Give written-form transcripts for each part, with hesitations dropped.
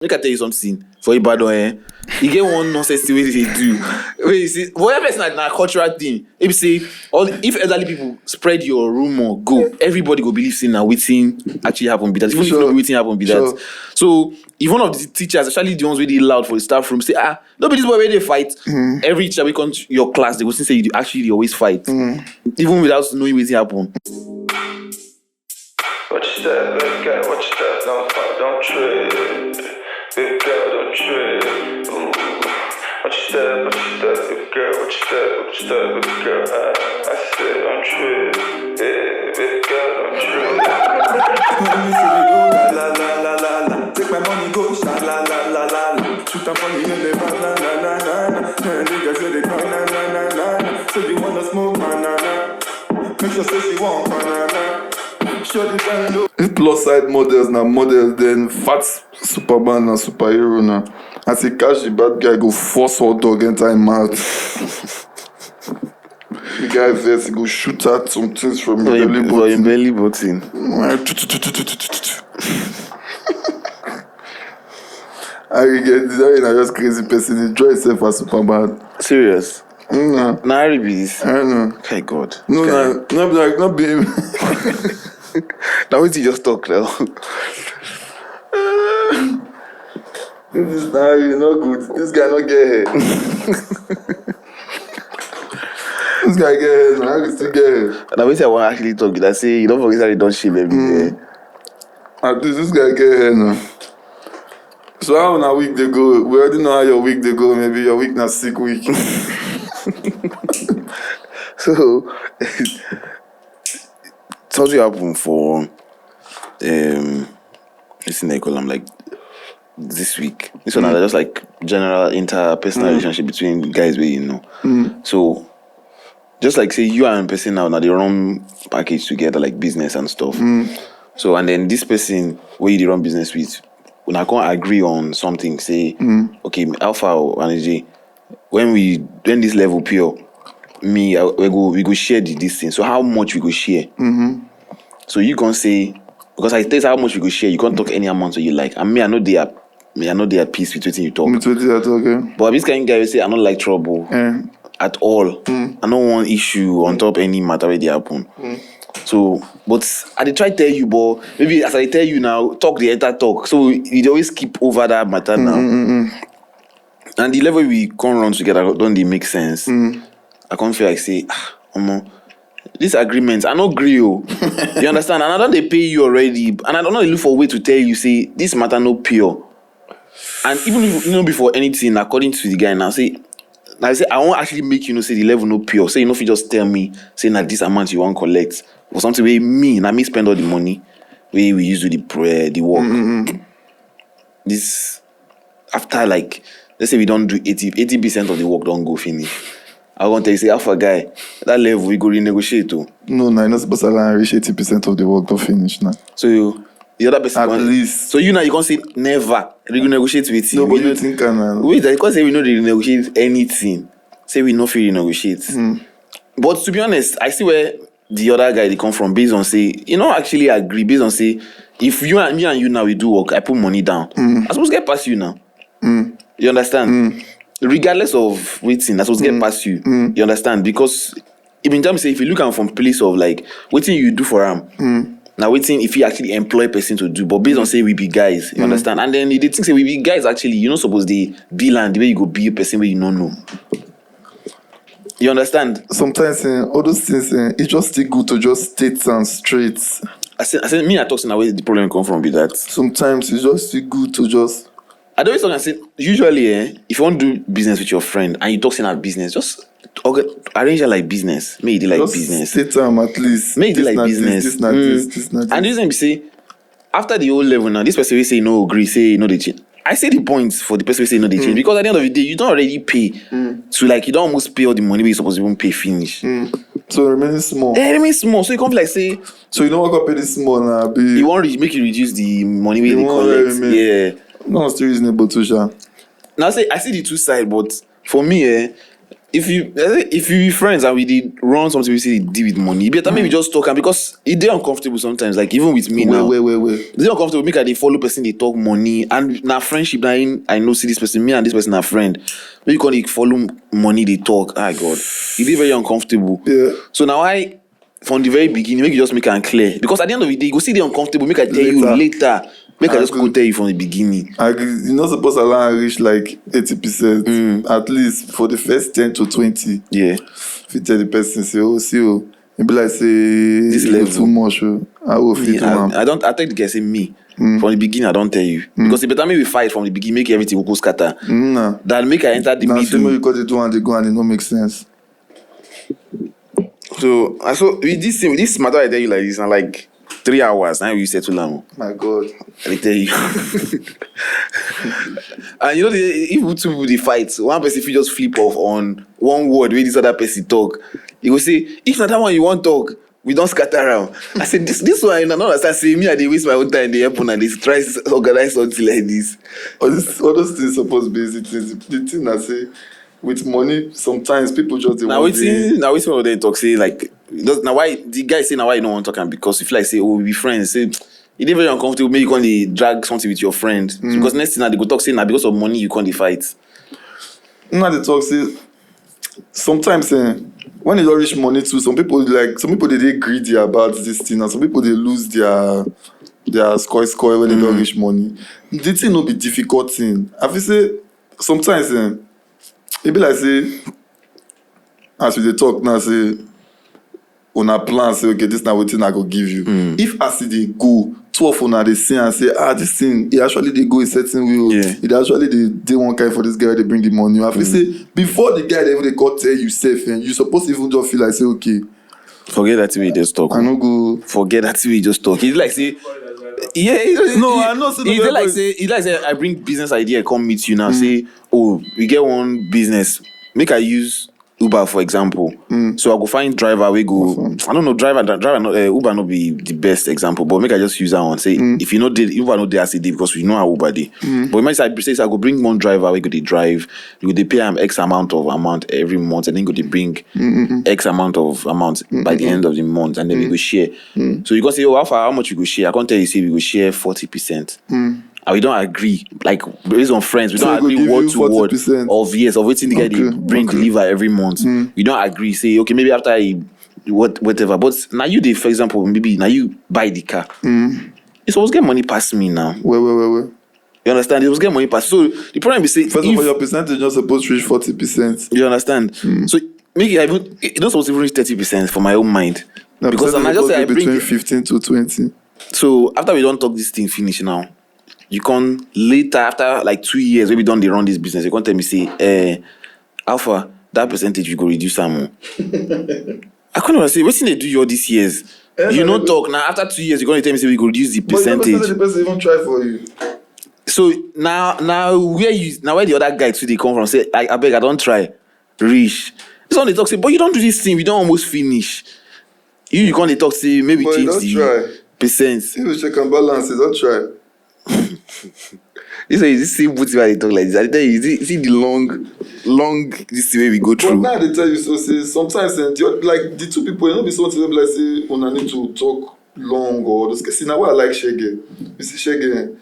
Look, I tell you something. For Ibadan, you get one nonsense way they do. Wait, you see, whatever is not a cultural thing. If you say, if elderly people spread your rumor, go. Everybody go believe saying now waiting actually happen be that. Even if you know waiting happen be that. So if one of the teachers, especially the ones really loud for the staff room, say, nobody this boy where they fight. Every teacher we come to your class, they will say you actually always fight, even without knowing waiting happen. Watch that, big guy, watch that, don't trip. Big girl, don't trip. Ooh. Watch that, big girl, watch that, big girl. I said, don't trip. Yeah, big girl, don't trip. La la la la la. Take my money, go, la la la la la. Shoot up on the end, la la la la la. Niggas say they cry, na na na na. So you wanna smoke, banana? Make sure say she want banana. If plus side models now models, then fat Superman and superhero now. As he catch the bad guy, go force hot dog enter him mouth. The guy vex, he go shoot out some things from his belly button. I get this. I just crazy person. He draw himself as Superman. Serious? No. Nah, I this. I know. Okay, God. No, not be him. Now what you just talk now? This is not good. This guy not get hair. This guy get hair, man. I still get hair. Now what I want to actually talk, I say you don't forget that you don't shave every day. At least this guy get hair now. So how on a week they go? We already know how your week they go. Maybe your week not sick week. So something happened for this thing they call them like this week. This one are just like general interpersonal relationship between guys where you know. So just like say you and a person now they run package together like business and stuff. So and then this person where you run business with, when I can't agree on something, say okay, Alpha or AJ, when this level pure, we go share this thing. So how much we go share? So you can say, because I tell you how much we go share, you can't talk any amount that you like. And me, I know they are at peace with what you talk. But this kind of guy will say, I don't like trouble at all. I don't want issue on top any matter where they happen. So, but I dey try tell you, but maybe as I tell you now, talk the entire talk. So you always skip over that matter now. And the level we can't run together don't they make sense? I can't feel like say, this agreement, I don't agree. You understand? And I don't they pay you already. And I don't know look for a way to tell you, say, this matter no pure. And even if you know before anything, according to the guy now, say, I won't actually make you know, say the level no pure. Say, you know, if you just tell me, say, that this amount you want collect, or something where me spend all the money, where we use to the work. This, after like, let's say we don't do 80% of the work don't go finish. I want to tell you, say, Alpha guy, that level we go renegotiate to. No, you're not supposed to reach 80% of the work don't finish now. So the other person at least. So you can't say never renegotiate with you. No, but you think wait, because say we know renegotiate anything. Say we no feel renegotiate. But to be honest, I see where the other guy they come from based on say, actually agree based on say, if me and you now we do work, I put money down. I'm supposed to get past you now. You understand? Regardless of waiting, that's supposed to get past you. You understand? Because even time say if you look at from place of like waiting you do for him. Now waiting if you actually employ a person to do, but based on say we be guys, you understand? And then they think say we be guys actually, you're not supposed to be land the way you go be a person where you don't know. You understand? Sometimes all those things it's just still good to just state and straight. I said me I talk in a way the problem come from be that. Sometimes it's just still good to just I always talk and say usually if you want to do business with your friend and you talk in that business, just arrange it like business. Make it like just business. State at least. Make it like business. This not this. And the reason we say after the whole level now, this person will say no agree, say no they change. I say the points for the person will say no they change because at the end of the day you don't already pay. So like you don't almost pay all the money you're supposed to even pay finish. So it remains small. It remains small. So you come like say. So you don't want to pay this small now. You want make you reduce the money we collect. Yeah. No, still reasonable too, Sha. Now I see the two sides, but for me, if you be friends and we did run something we say they deal with money, you better maybe just talk, and because it dey uncomfortable sometimes, like even with me now. Wait. It's uncomfortable make I dey follow person they talk money, and na friendship na I know see this person, me and this person are friend. When you can't follow money they talk, God, it dey very uncomfortable. Yeah. So now from the very beginning, make you just make it clear, because at the end of the day, you go see the uncomfortable, make I tell you later. Make I just go tell you from the beginning. You're not supposed to allow reach like 80%. At least for the first 10 to 20. Yeah. If you tell the person, say, it be like, say, this level too much. I will fit I take the guy say me. From the beginning, I don't tell you. Because it better me we fight from the beginning, make everything go scatter. Nah. That make I enter the middle. Because they do and they go and it don't make sense. So with this matter I tell you like this, and like 3 hours, now you settle down. My God. I tell you. And you know, if two people they fight, one person if you just flip off on one word where this other person talk, he will say, if not that one you want talk, we don't scatter around. I said, this one I don't understand. Say me, I they waste my own time. They happen and they try to organize something like this. All those things supposed to be the thing I say. With money, sometimes people just now waiting for them talk. Say like, now why the guy say now why you don't want to talk? Because if like say we be friends, say it is very uncomfortable. Maybe you can't drag something with your friend because next thing now they go talk say now because of money you can't fight. Now they talk say sometimes when they don't reach money too, some people they greedy about this thing, and some people they lose their score when they don't reach money. The thing no be difficult thing. I feel say sometimes it be like say, as we dey talk now, say, on a plan, say, okay, this now what thing I go give you. If as they go, two of una they see and say, this thing, it actually they go a certain way. Yeah. It actually they want kind for this guy, they bring the money. I feel say, before the guy they go tell you safe, and you supposed to even just feel like say, okay. Forget that we just talk. I no go. Forget that we just talk. It's like say, I know. It's like say I bring business idea, come meet you now. Say, we get one business. Make I use Uber for example. So I go find driver. We go. I don't know driver. Not, Uber not be the best example, but make I just use that one. Say if you know Uber not there as a day because we know how Uber dey. But imagine I say I go bring one driver. We go dey drive. You go dey pay X amount every month, and then go dey bring X amount by the end of the month, and then we go share. So you go say, how much we go share? I can't tell you say we go share 40%. And we don't agree, like based on friends, we don't agree word to word of waiting the guy they bring deliver every month. We don't agree, say okay, maybe after whatever. But now you for example, maybe now you buy the car. It's always get money past me now. Wait. You understand? It was get money past. So the problem is say first of all, your percentage is not supposed to reach 40%. You understand? So make it not supposed to reach 30% for my own mind. No, because I just say I bring between 15 to 20. So after we don't talk this thing finish now. You can later, after like 2 years, maybe done they run this business, you can tell me, say, Alpha, that percentage you go reduce some more. I can't say, what's in they do you all these years? You not talk now. After 2 years, you're going to tell me say we go reduce the percentage. But the person even try for you. So now where the other guy too they come from? Say, I beg, I don't try. Reach. This one they talk say, but you don't do this thing. We don't almost finish. You can't they talk say maybe but change the percent. You check and balance it. Don't try. This same booty why they talk like this. I tell you, see the long this way we go through. But now they tell you so. Say sometimes like the two people, you know, be something like say, I need to talk long or this. See now, why I like Shege. You see Shege,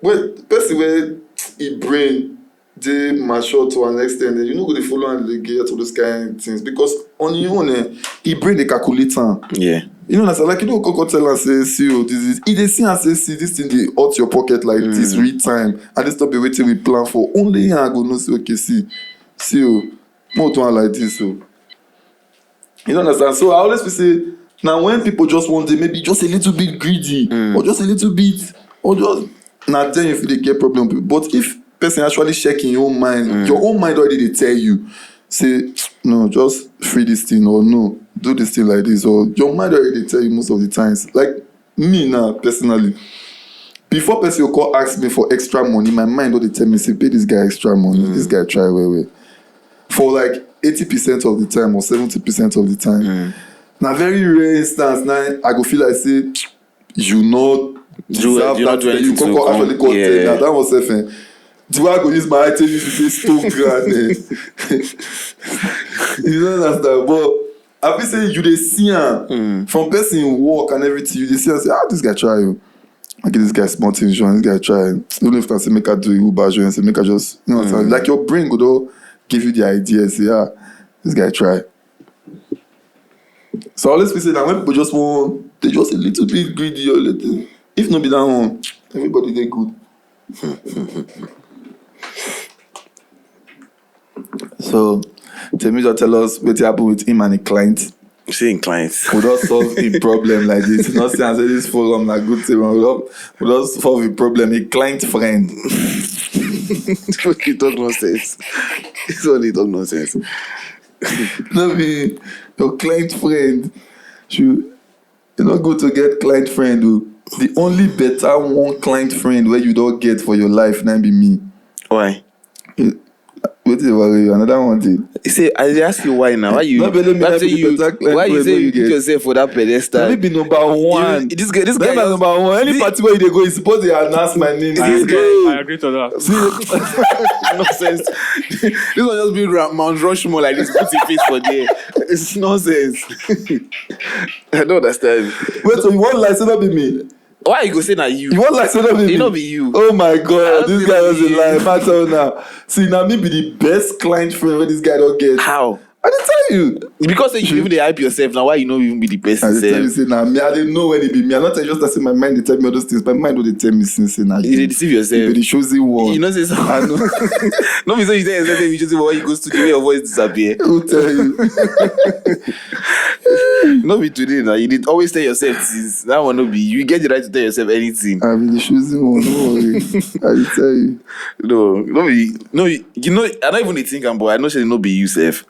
when person where he brain they mature to an extent, you know, go they follow and they get all those kind of things because on your own, he brain the calculator. Yeah. You know, that's like, you know, Coco tell and say, see, this is, if they see and say, see, this thing, they out your pocket like this, read time, and they stop be waiting we plan for. Only here I go, no, say, okay, see, more to like this, so. You know, understand? So I always say, now when people just want them, maybe just a little bit greedy, or just a little bit, or just, now then if they get problem. But if person actually check in your own mind, your own mind already they tell you, say, no, just free this thing, or no, do this thing like this, or your mind already tell you most of the times. Like me now, personally, before person will call ask me for extra money, my mind already tell me, say, pay this guy extra money, this guy try way. For like 80% of the time or 70% of the time. Now very rare instance, now I go feel like say, you not deserve that, you can actually call that was something. Do I go use my item to say stone grand? You don't understand, but I feel say you dey see am from person work and everything. You dey see am say, this guy try you. I give this guy small things, John. This guy try. Even if I say make I do Uber, John, say make I just, you know what I'm saying? Like your brain go give you the idea. Say, this guy try. So I always feel say that when people just want, they just a little bit greedy or little. If not be that one, everybody they good. So, Temi just tell us what happened with him and the client. You saying clients? We don't solve a problem like this. Not saying say this forum like good thing. We don't solve a problem. A client friend. You talk nonsense. It's only talk nonsense. No be your client friend. You're not good to get client friend. Though. The only better one client friend where you don't get for your life now be me. Why? What is you? Another one thing. You say, I ask you why now. Why you? Why you say you put yourself for that pedestal? Let me be number one. This guy is number one. Any party where they go, is supposed to announce my name. I agree to that. Nonsense. This one just be Mount Rushmore like this. Put your face for there. It's nonsense. I don't understand. Wait, so you want like say that be me? Why you go say that you? You want like say that be me? It not be you. Oh my God, this guy was a lie. Matter now. See, now me be the best client friend where this guy don't get. How? I didn't tell you. Because you even dey hype yourself now. Why you know even be the best? I tell you say now me I didn't know when it be me. I'm not just that say my mind they tell me all those things. My mind don't tell me since now. You deceive yourself. You be the chosen one. You know say so. I know. No be so you tell yourself you just say when you go studio your voice disappear. Who tell you? No be today now. You did always tell yourself since that one no be you get the right to tell yourself anything. I be the chosen one. No worry. I will tell you. No, you know I don't even think boy. I know say no be you self.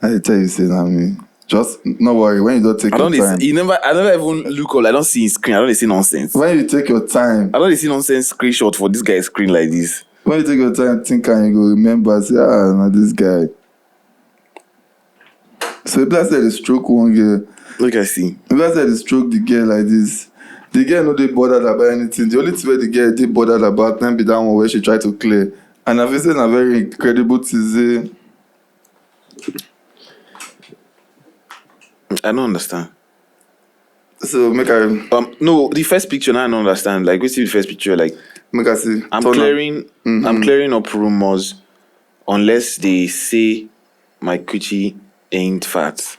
I tell you say that me. Just no worry when you don't take your time. I never even look up. I don't see his screen. I don't see nonsense. When you take your time. I don't see nonsense screenshot for this guy's screen like this. When you take your time, think and you go remember. Say now this guy. So if I said the stroke one girl. Look, I see. If I said the stroke the girl like this, the girl no they bothered about anything. The only thing where the girl they bothered about then be that one where she tried to clear. And I've seen a very incredible to say. I don't understand. So make I no, the first picture now I don't understand. Like we see the first picture like make I see. I'm clearing up rumors unless they say my coochie ain't fat.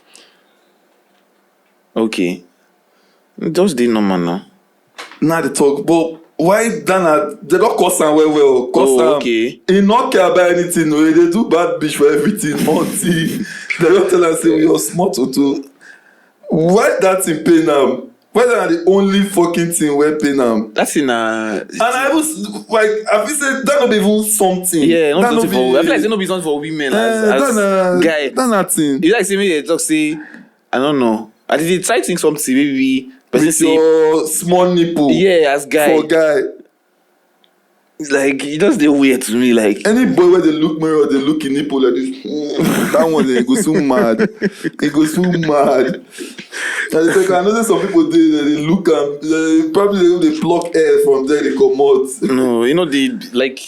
Okay. Just the normal now. Now they talk, but why Dana? They don't cost am well. Okay. He not care about anything. No, they do bad bitch for everything. Until they don't tell us say we are smart to. Why that in pain am? Why that the only fucking thing where pain am? That's in And I was like, I feel say that not be even something. Yeah, not that something for. I feel like it's not be something for women as guy. That's nothing. You like say me they talk say I don't know. I did try to think something maybe. With your small nipple. Yeah, as guy. For guy. Like, it just they weird to me. Like any boy where they look mirror, they look in nipple like this. That one they go so mad. It goes so mad. And it's like I know that some people they look and they probably they pluck air from there, they come out. No, you know they like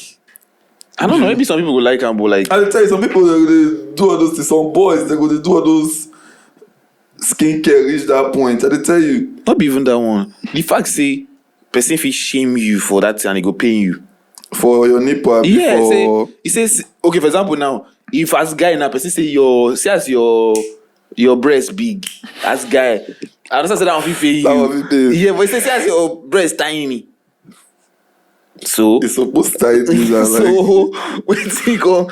I don't know, maybe some people will like them, but like I tell you, some people they do all those things. Some boys they do all those skincare reach that point. I tell you. Not be even that one. The fact say person fit shame you for that and he go pay you. For your nipple. Yeah, he says okay, for example now, if as guy now person say as your breast big, as guy, I understand say that one fit pay you. That one fit pay. Yeah, but he say as your breast tiny. So it's supposed to tie things like so wetin go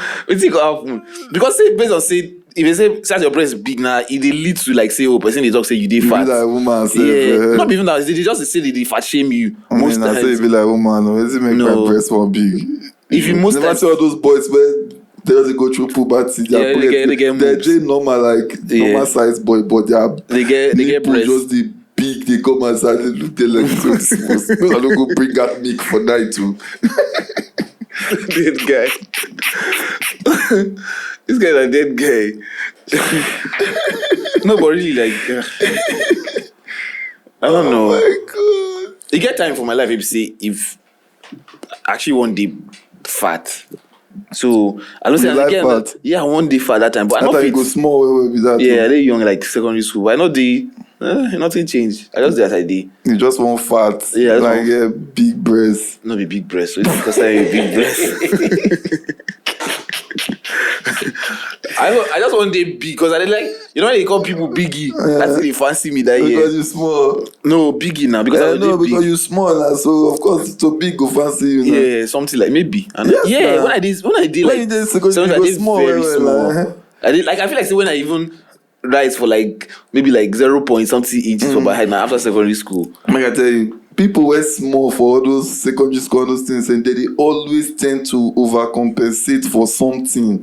happen? Because say based on say if they say your breast big now, it lead to like say person they talk say you dey fat. Like woman say, yeah, not even that. They just say they fat shame you. Most times. I say be like woman, or is it make my breast more big? If you most never see all those boys where they just go through puberty, they get they're just normal like normal size boy, but they get breast. Just the big, they come outside, they look they like so. I don't go bring that milk for night too. Dead guy. This guy's a dead guy. No, but really, like, I don't know. Oh my God. You get time for my life if I actually want the fat, So I don't say You like again. fat? Yeah, one day for that time, but I That not time you fit. go small with that. Yeah, I dey young like secondary school. But I know nothing changed. I just did as I did. You just want fat. Yeah, I just like want- yeah, big breasts. Not be big breast. So it's because I have a big breast. I just want they big because I dey like when they call people biggie. That's they fancy me that year. Because you small. No biggie now because I No, dey because big. you small now, so of course to big go fancy you know. Yeah, something like maybe. And Yes, yeah, nah. when I did When like you dey secondary, sometimes you I go did small, very well, small. like, I did like I feel like say when I even rise for like maybe like 0 point something inches for my height now after secondary school. Like I tell you, people were small for all those secondary school, all those things, and they always tend to overcompensate for something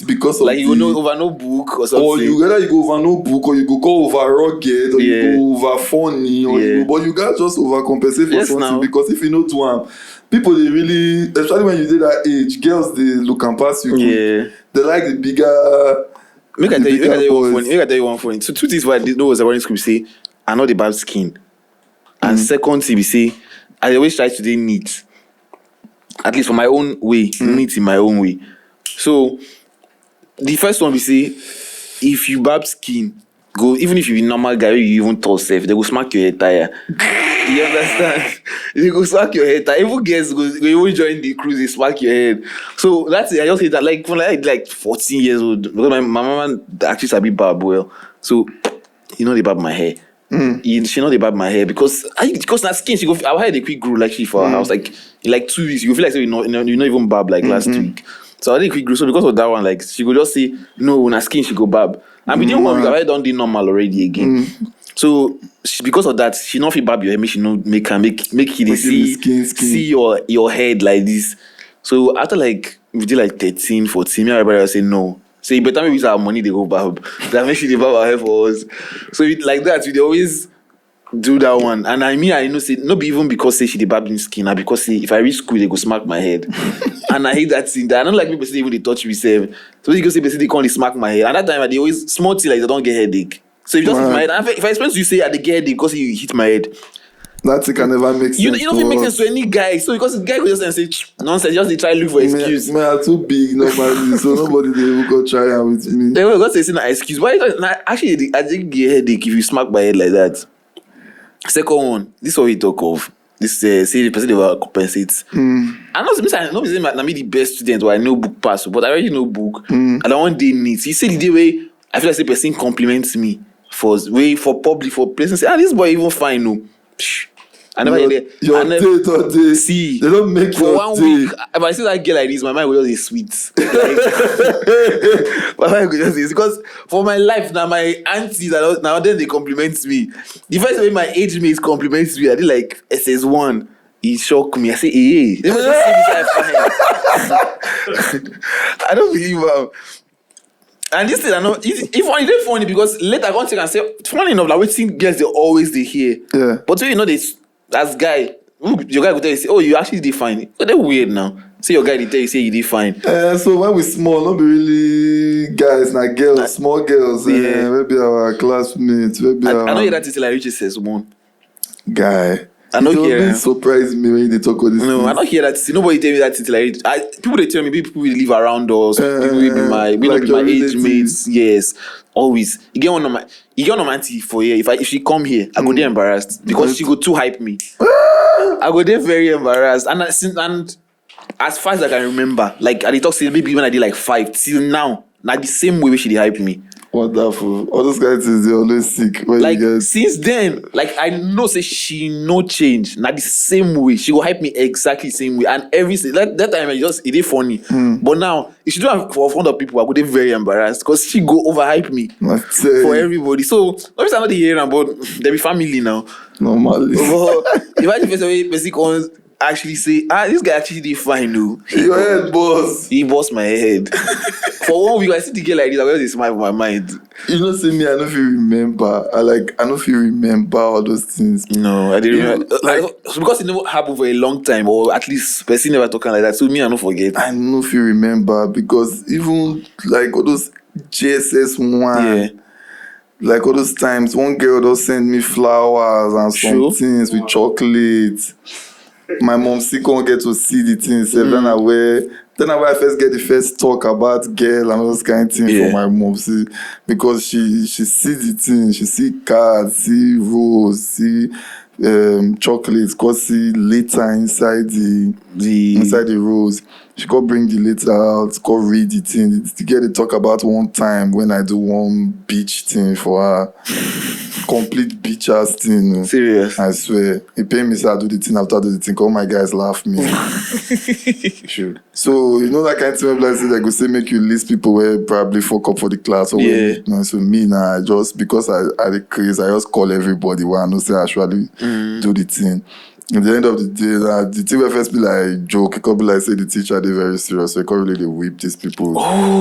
because of like you know over no book or something. or whether you go over no book or you go over rugged or you go over funny or but you can't just overcompensate for something now. because if you know to people they really, especially when you did that age, girls they look and pass you. They like the bigger. Make I tell you one funny. So two things why I did know was secondary school say I know the bad skin. And second thing we say I always try to do neat. At least for my own way, neat in my own way. So the first one we say if you bad skin, go even if you be normal guy, you even tall self, they go smack your head tire. You understand? They go smack your head tire. Even girls go even join the cruise, they smack your head. So that's it. I just say that like when I like 14 years old, because my mama actually sabi barb well. So they barb my hair. She know they barb my hair because that skin she go our hair they quick grew like she for her house like in like 2 weeks you feel like you not even barb like last week. So I think quick grew so because of that one like she go just say no na skin she go barb and within 1 week I don't do normal already again. So because of that she not fit barb your hair make she no make it see your head like this. So after like we did like 13 14 me and everybody say no. So you better maybe use our money they go barb. That make sure they barb our hair for us. So like that we always do that one. And I know say not be even because say she dey barb in skin, and because say if I reach school they go smack my head. And I hate that thing. That I don't like people say even they touch me self. So you go say they can't smack my head. And that time they always small thing like they don't get headache. So if you just hit my head, and if I explain to you say I get headache because you hit my head. That thing can never make sense. You don't even make sense to any guy. So because the guy will just say nonsense, just they try to look for excuse. Me are too big normally, so nobody they will go try and with me. They will go say no excuse. Why you don't actually I didn't get headache if you smack my head like that. Second one, this is what we talk of. This say the person they will compensate. I know not be the best student or I know book pass, but I already know book. And I one day needs. You see the day where I feel like the person compliments me for public for places say this boy even fine no. I never hear your date or day. See, they don't make for your 1 day. week. If I see that girl like this, my mind will just be sweet. My mind will just be because for my life now, my aunties now then they compliment me. The first way my age mates compliments me, I did like SS1. It shocked me. I say, hey, they must just see this guy fine. I don't believe him. And this thing, I know, it's funny because later I go and say, funny enough, like we think girls they always they hear. Yeah. But when this as guy, your guy will tell you say, oh, you actually did fine. So they're weird now. See your guy they tell you say you did fine. So when we small, not be really guys, like girls, small girls. Maybe our classmates. Maybe I know that until I reach SS1. Guy. I don't hear. It surprise me when they talk about this. No, I don't hear that. Nobody tell me that until I reach. People they tell me people will live around us. People will be my age mates. Yes, always. You get one of my auntie for here. If she come here, I go there embarrassed because she go too hype me. I go there very embarrassed and as far as I can remember, like I talk maybe when I did like 5 till now, the same way she dey hype me. Wonderful. All those guys they always sick. Like since then, like I know say she no change. Not the same way. She will hype me exactly the same way. And that time it is funny. But now if she do it for front of people, I would be very embarrassed because she go overhype me for everybody. So obviously I'm not hearing about they be family now. Normally. If I just way person actually say, this guy actually did fine no. Your head boss. He bossed my head. For 1 week, I see the girl like this, I always smile for my mind. You know, see me, I don't feel remember. I don't feel remember all those things. No, I didn't remember. Because it never happened for a long time, or at least person never talking like that. So me, I don't forget. I don't feel remember because even like all those JSS1, like all those times, one girl just send me flowers and some things with chocolate. my mom still can't get to see the thing. So then I first get the first talk about girl and all those kind of things from my mom. See, because she see the thing, she see cards, see rose, see chocolates, cause see later inside the rose. She go bring the letter out, go read the thing. To get to talk about one time when I do one beach thing for her. Complete beach ass thing. No. Serious? I swear. He pay me, so I do the thing after I do the thing. All my guys laugh me. Sure. So, you know that kind of thing where they go say make you list people where probably fuck up for the class. Or you know, so me now, I just, because I the craze, I just call everybody while I know say I actually do the thing. At the end of the day, the thing will first be like joke. It could be like say the teacher they very serious, so it can't really whip these people.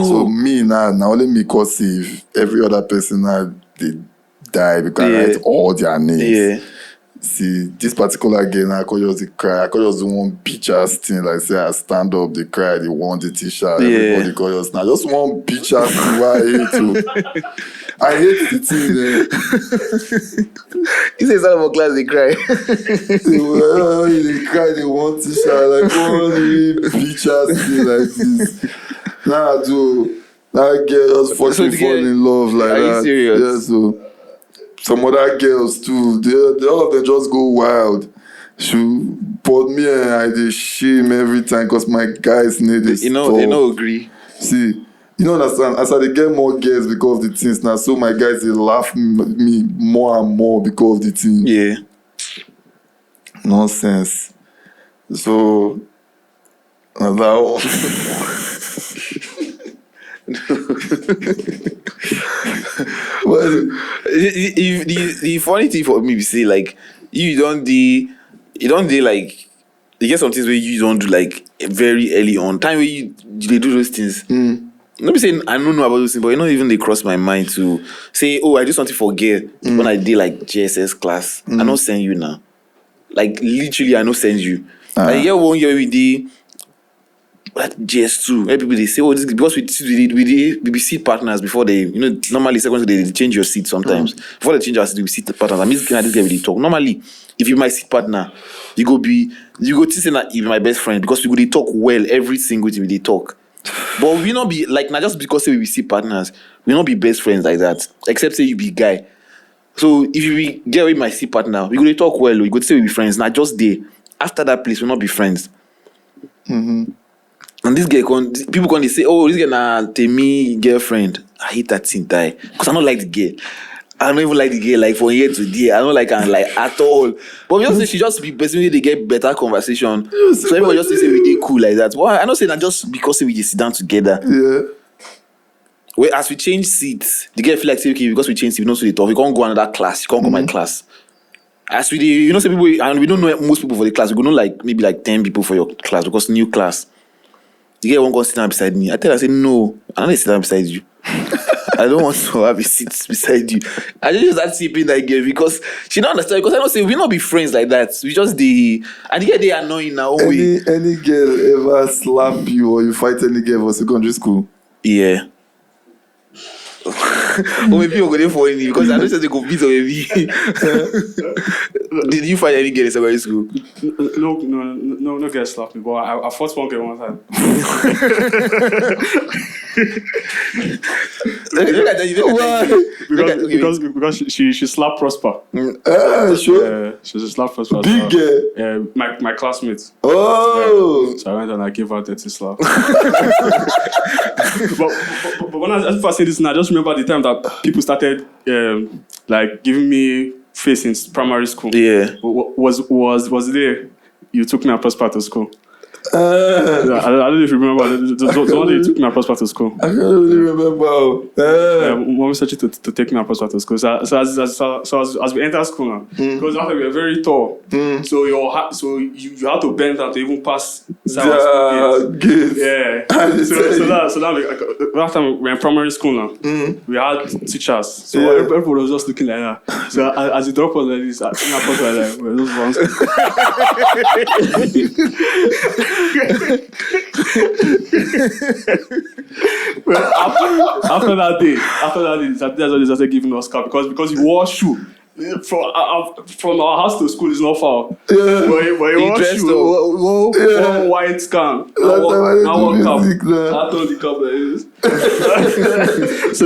So me now only me cause if every other person now they die because I write all their names. Yeah. See, this particular girl, I could just cry. I could just do one bitch ass thing, like say I stand up, they cry, they want the t-shirt, everybody could just now. Just one bitch ass thing why I hate to. I hate the thing there. You say some of class they cry. They cry, they want t-shirt, like one bitch ass thing like this. Now I do. That girl just fucking fall in love like that. Are you serious? Yeah, so some other girls too, they all of them just go wild. But me and I they shame every time because my guys need this. They don't agree. See, you don't understand. As I get more girls because of the things now, so my guys they laugh me more and more because of the thing. Yeah. Nonsense. So that the funny thing for me, say like you don't do like you get some things where you don't do like very early on time where they do those things. Let me say I don't know about those things, but not even they cross my mind to say, oh, I do something for girl when I did like JSS class. I don't send you now. Like literally, I don't send you. Like yeah, 1 year we did. At GS2, where people they say, oh, this because we be seat partners before they, you know, normally second they change your seat sometimes. Before they change our seat, we seat partners. I mean, this guy really talk. Normally, if you my seat partner, you go to say that you be my best friend because we go they talk well every single time they talk. But we not be like not just because say we be seat partners, we not be best friends like that. Except say you be guy. So if you get with my seat partner, we go to talk well. We go to say we be friends. Not just there. After that place, we not be friends. And this guy, people can say, oh, this guy na Temi girlfriend. I hate that thing, die. Because I don't like the girl. I don't even like the girl, like, from here to there. I don't like her, like, at all. But we just say she just be basically they get better conversation. So everybody just say we did cool like that. Well, I don't say that just because we just sit down together. Yeah. Well, as we change seats, the girl feel like, say, okay, because we change seats, we don't see the talk. We can't go another class. You can't go my class. As we, you know, some people, and we don't know most people for the class. We don't know, like, maybe like 10 people for your class because new class. The girl won't go sit down beside me. I tell her, I say, no, I don't sit down beside you. I don't want to have a seat beside you. I just start sipping that girl because she don't understand. Because I don't say we not be friends like that. We just and the girl they annoying now. Any girl ever slap you or you fight any girl for secondary school? Yeah. Or maybe you're going for any because I know they go beat on me. Did you fight any girl in secondary school? No girl slapped me, but I fought one girl one time. Because she slapped Prosper. Sure. She slapped Prosper. Big girl. My classmate. Oh. So I went and I gave her 30 slap. But when I say this now, I just remember the time that people started like giving me face in primary school. Yeah. Was there? You took me and Prosper to school. I don't know if you remember. The one day you took me and Prosper to school. I can't really remember. Mom said to take me and Prosper to school. So as we enter school now, because after we were very tall, so you had to bend down to even pass the gate. Yeah. So now last time we were in primary school now, we had teachers. So everybody was just looking like that. So as you drop us like this, I think I Prosper like we're just Well, after that day, that's when they started giving us cap because you wore shoe. from our house to school is not far. Yeah. But he wants dressed you. up. Yeah. One white scan. Last time I Now one did cap. music, nah. I told the cap that is. So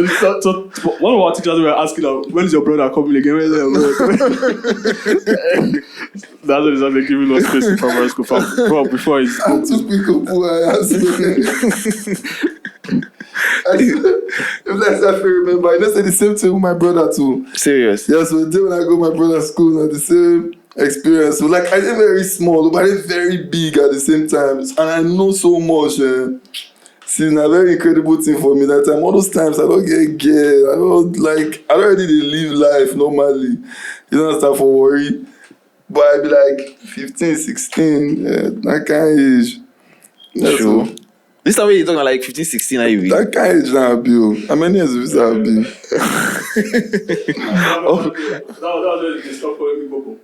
one of our teachers were asking her, when is your brother coming again? When is your brother? That's what they're giving us space in primary school from before he's I have to speak up who I am. If that's I remember, I just said the same thing with my brother too. Serious? Yeah, so the day when I go to my brother's school, now the same experience. So like I did very small, but I did very big at the same time, and I know so much. See, it's a very incredible thing for me that time. All those times I don't get gay. I don't already live life normally. You don't start for worry. But I be like 15, 16, that kind of age. Yeah, Sure. so, This time when you're talking about like 15, 16, how you be? that kind of age now, Bill. How many years have I been? That was when they stopped calling me Bobo.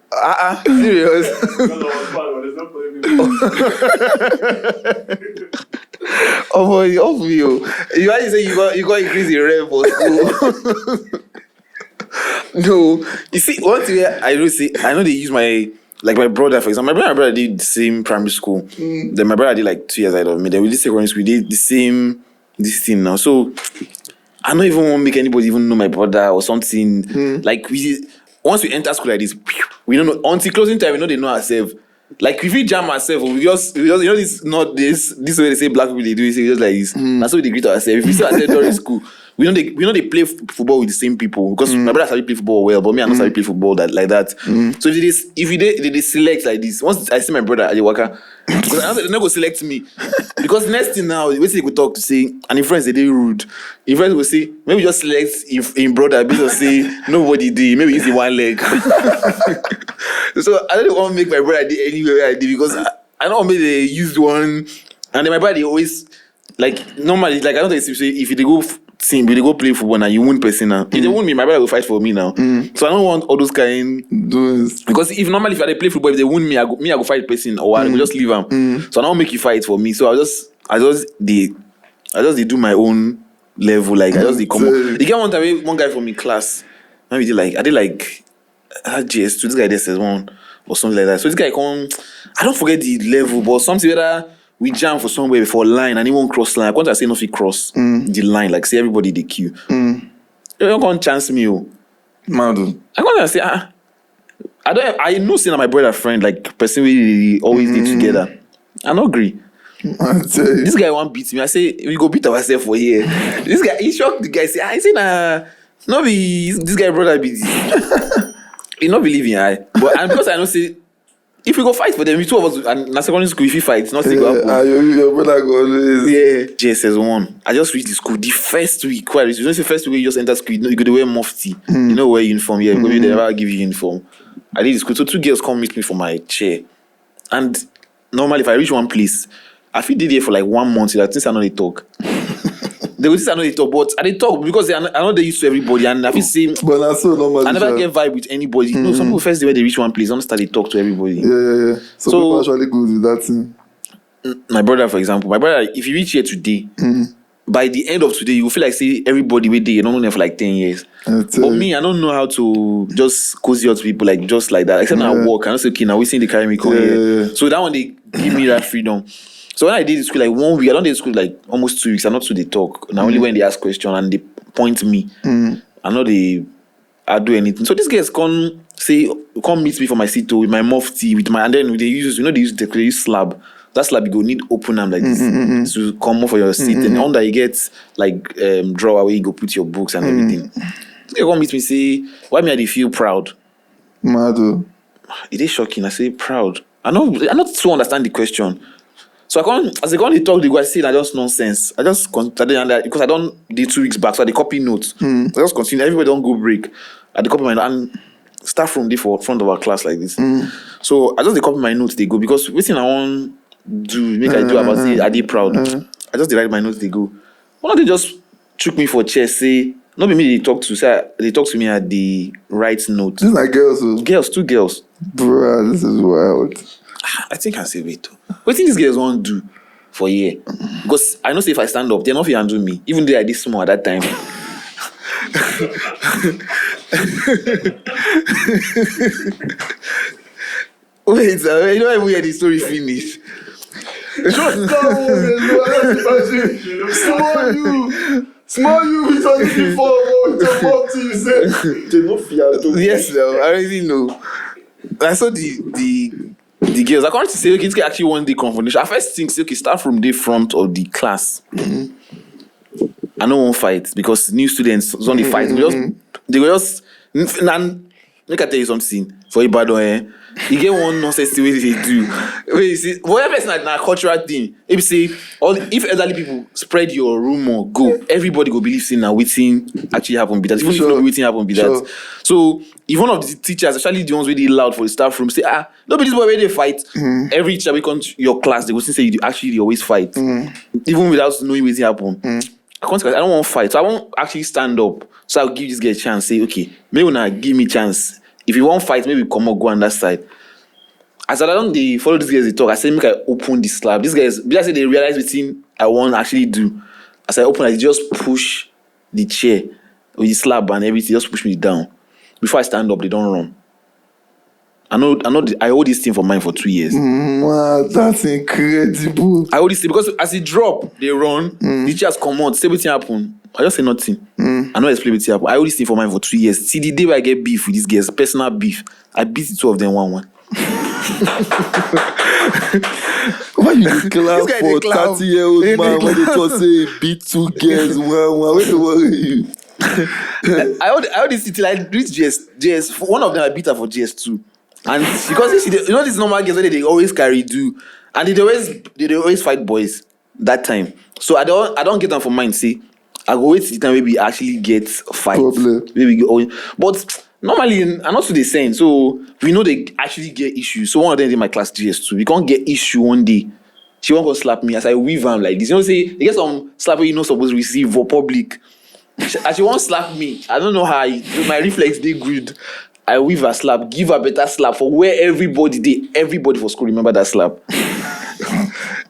Serious? Because I was bad, but they stopped calling me Bobo. Oh boy, off you. You actually say you got increase in rev for school. No, you see, one thing I know they use my brother, for example. My brother did the same primary school. Then my brother did like 2 years ahead of me. Then we did secondary school. We did the same this thing now. So I don't even want to make anybody even know my brother or something. Like once we enter school like this, we don't know until closing time. We know they know ourselves. Like if we jam ourselves, we just you know this not this way they say black people they do. We say just like this. That's how they greet ourselves. If we see ourselves during school. We know they play football with the same people because my brother started play football well, but me I not started play football like that. So if they select like this, once I see my brother at the worker, because I know they're not gonna select me because next thing now, wait till they go talk to say, and in friends they rude. In friends will say maybe just select if in brother because say nobody did maybe use the one leg. So I don't want to make my brother do anywhere I did because I don't want to make they use one, and then my brother they always like normally like I don't think say if they go. Team, but they go play football now. You win person now. If they win me, my brother will fight for me now. So I don't want all those kind. Because if normally if I play football, if they win me, I go fight person or I will just leave them. So I don't make you fight for me. So I just do my own level. Like I just come. You get one time one guy from my class. Maybe I did GS2. This guy there says one or something like that. So this guy come. I don't forget the level, but something whether. We jam for somewhere before line and he won't cross line. Once I say no, he cross the line, like say everybody the queue. You don't come chance me, Madu. I come and say, I know saying my brother friend, like person we always did together. I don't agree. This guy won't beat me. I say we go beat ourselves for here. This guy, he shocked the guy. Say, I say no be this guy brother beat this. He not believe in I. But and because I know say. If we go fight for them, we two of us and na secondary school, if you fight, not go happen. Your brother go always. Yeah. JSS1. I just reached the school the first week. Quite you know, the first week you just enter school, you go to wear mufti. You know, wear uniform. Yeah, maybe they never give you uniform. I did the school. So 2 girls come meet me for my chair. And normally if I reach one place, I feel there for like 1 month. I think I know they talk. They will say I know they talk, but I they talk because I know they used to everybody, and I feel same. But that's so normal. I never get vibe with anybody. You know, some people first day when they reach one place, don't start they talk to everybody. Yeah. So people actually good with that thing. My brother, for example, if you reach here today, by the end of today, you will feel like say everybody with there, you don't know them for like 10 years. But me, I don't know how to just cozy up to people like just like that. Except when I walk, I don't say okay, now we see they carry me come here. So that one they give me that freedom. So when I did school like 1 week, I don't did school like almost 2 weeks. I'm not to they talk. Now only when they ask question and they point me. I know I do anything. So these guys come meet me for my seat with my mufti with my and then they use they use slab. That slab you go need open them like this to come for your seat. And under you get like drawer where you go put your books and everything. This guy come meet me say, why me I feel proud? Mado. It is shocking. I say proud. I not so understand the question. So as they go on the talk, they go, I say that just nonsense. I just continue because I don't did 2 weeks back, so I copy notes. I just continue. Everybody don't go break. I copy my notes and start from the front of our class like this. So I just copy my notes. They go because waiting I want do make I do about say I did proud. I just write my notes. They go. One of they just took me for chest. Say not be me. They talk to me at the right note. These are girls. Girls, 2 girls. Bruh, this is wild. I think I say wait. What think these girls want to do for a year? Because I know say if I stand up, they're not going to handle me. Even though I did small at that time. Wait, you don't even hear the story finish. Small you, we talking before. What you say? They no fear. Yes, no, I already know. I saw the girls. I can't say okay, it's actually one day confrontation. I first think say okay, start from the front of the class. I know one fight because new students on the fight. They were just make I tell you something for Ibadan. You get one nonsense way they do. Wait, you see, whatever it's like a cultural thing. If you say if elderly people spread your rumor, go. Everybody go believe saying now waiting actually happen be that. Even if not waiting happen be that. So if one of the teachers, especially the ones really loud for the staff room, say nobody this boy where they fight. Every teacher we come to your class, they go say you actually always fight, even without knowing waiting happen. I don't want to fight, so I won't actually stand up. So I'll give this guy a chance. Say okay, maybe now give me chance. If you won't fight, maybe come or go on that side. As I don't follow these guys they talk, I say make I open the slab. These guys, because they realize within I won't actually do. As I open, I just push the chair with the slab and everything, just push me down. Before I stand up, they don't run. I hold this thing for mine for 2 years. Wow, that's incredible. I hold this thing because as it drop, they run. The chairs come out, say everything happen. I just say nothing. I know explain what happen. I hold this thing for mine for 2 years. See the day where I get beef with these guys, personal beef, I beat the two of them 1-1. Why you clap for 30-year-old man when they talk say beat 2 girls 1-1? Where the worry you? I hold this thing like reach GS. One of them I beat her for GS2. And because you know these normal girls they always carry do, and they always fight boys that time. So I don't get them for mine. See, I go wait till the time maybe actually get fight. Maybe but normally I'm not to the same. So we know they actually get issues. So one of them in my class GS2, we can't get issue one day. She won't go slap me as I weave am like this. You know, say you get some slap you know supposed to receive for public. As she won't slap me, I don't know how my reflex they good. I weave a slap, give a better slap for where everybody for school remember that slap.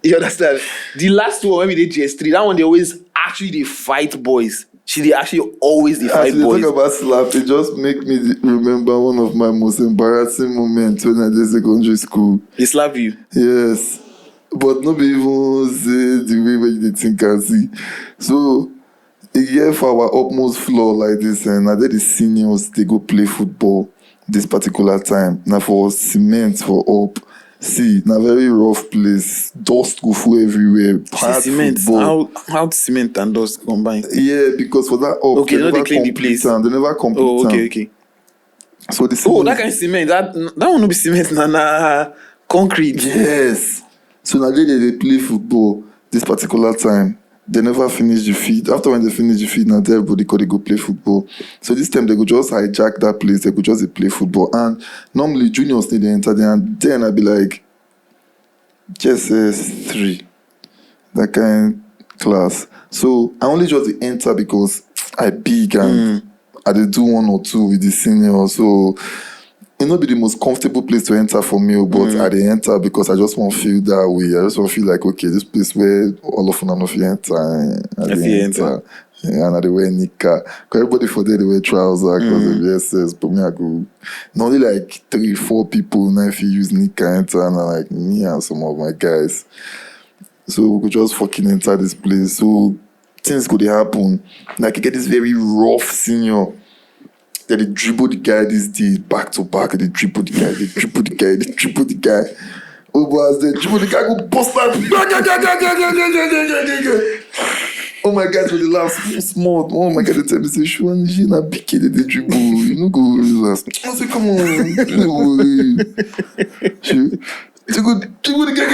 You understand? The last one when we did GS3, that one they always actually they fight boys. They actually always they fight boys. Talk about slap, it just make me remember one of my most embarrassing moments when I did secondary school. They slap you? Yes. But not even say the way where you think and see. So yeah, for our utmost floor like this, and I did the seniors they go play football this particular time. Now for cement for up, see, now very rough place, dust go full everywhere. Hard cement. Football. How cement and dust combine? Yeah, because for that up, okay, they clean the place. They never complete. Oh, okay. So the that kind of cement, that one no be cement, na concrete. Yes. So now they play football this particular time. They never finish the feed. After when they finish the feed, now everybody could go play football. So this time they could just hijack that place. They could just play football. And normally juniors they enter there, and then I'd be like, just 3, that kind of class. So I only just enter because I big and I did do 1 or 2 with the senior. So it not be the most comfortable place to enter for me, but I didn't enter because I just want to feel that way. I just want to feel like, okay, this place where all of them not enter. I enter. Yeah, and I wear nika. Because everybody for there, they wear trousers because of VSS. But me, I go, not only like 3-4 people now if you use nika enter, and I like me and some of my guys. So we could just fucking enter this place. So things could happen. Like you get this very rough senior. They dribble the guy this day, back to back. They dribble the guy. Oh, boy, as they dribble the guy, go bust like. Oh my God, when they laugh small. Oh my God, they tell me, say, Shuan, you na big kid, they dribble. You know, go relax. I say, come on. Dribble the guy.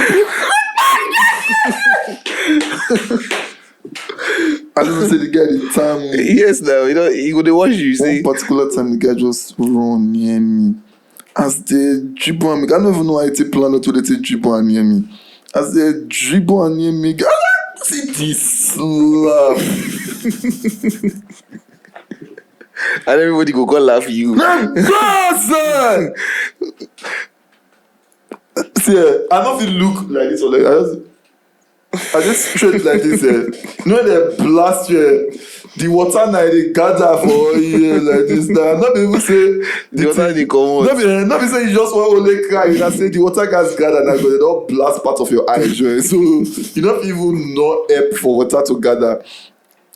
I don't say the guy the time. Yes, now you know he would watch you. See, one particular time the guy just run near me. As they dribble on me, I don't even know why it's a plan to they dribble near me. As they dribble near me, I see this slap. And everybody go laugh at you. See, I don't feel look like this or like I just straight like this. You know they blast you. the water now they gather for years like this now. Not be even say The water they come out. not be say you just want only cry. You say the water gas gather now because they don't blast part of your eye joint. So you don't even know help for water to gather.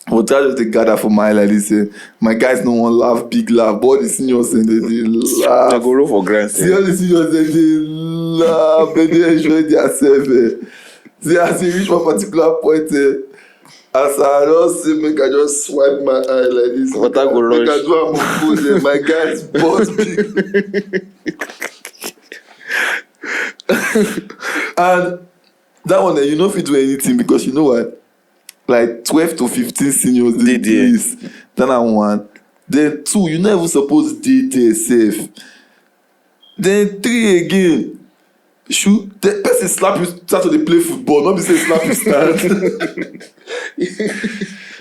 Water just they gather for my like this. My guys no one laugh, big laugh. But the seniors and they laugh. I go roll for grants. See all the seniors and they laugh and they enjoy themselves. See as you reach one particular point. As I just say, make I just swipe my eye like this. Water go rush. Make I do a move. My guys boss big. And that one, you know, if you do anything because you know what, like 12 to 15 seniors they do this. Then I want. Then 2, you never supposed to do safe. Then 3 again. Shoot, the person slap you, start to play football, not be say slap you stand.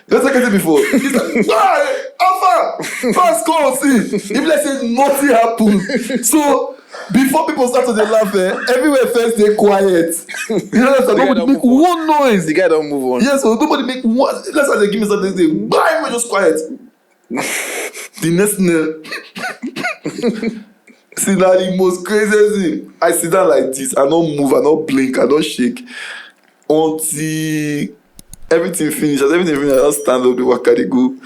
That's like I said before. He's like, why? Alpha! Fast call, see. If let's say nothing happened. So, before people start to laugh, everywhere first they quiet. You know, so nobody make one noise. The guy don't move on. Yes, so nobody make one. That's why they give me something, they say, bang, we're just quiet. The next nail. See, now the most craziest thing. I sit down like this, I don't move, I don't blink, I don't shake. Until everything finishes, I just stand up, the waka they go.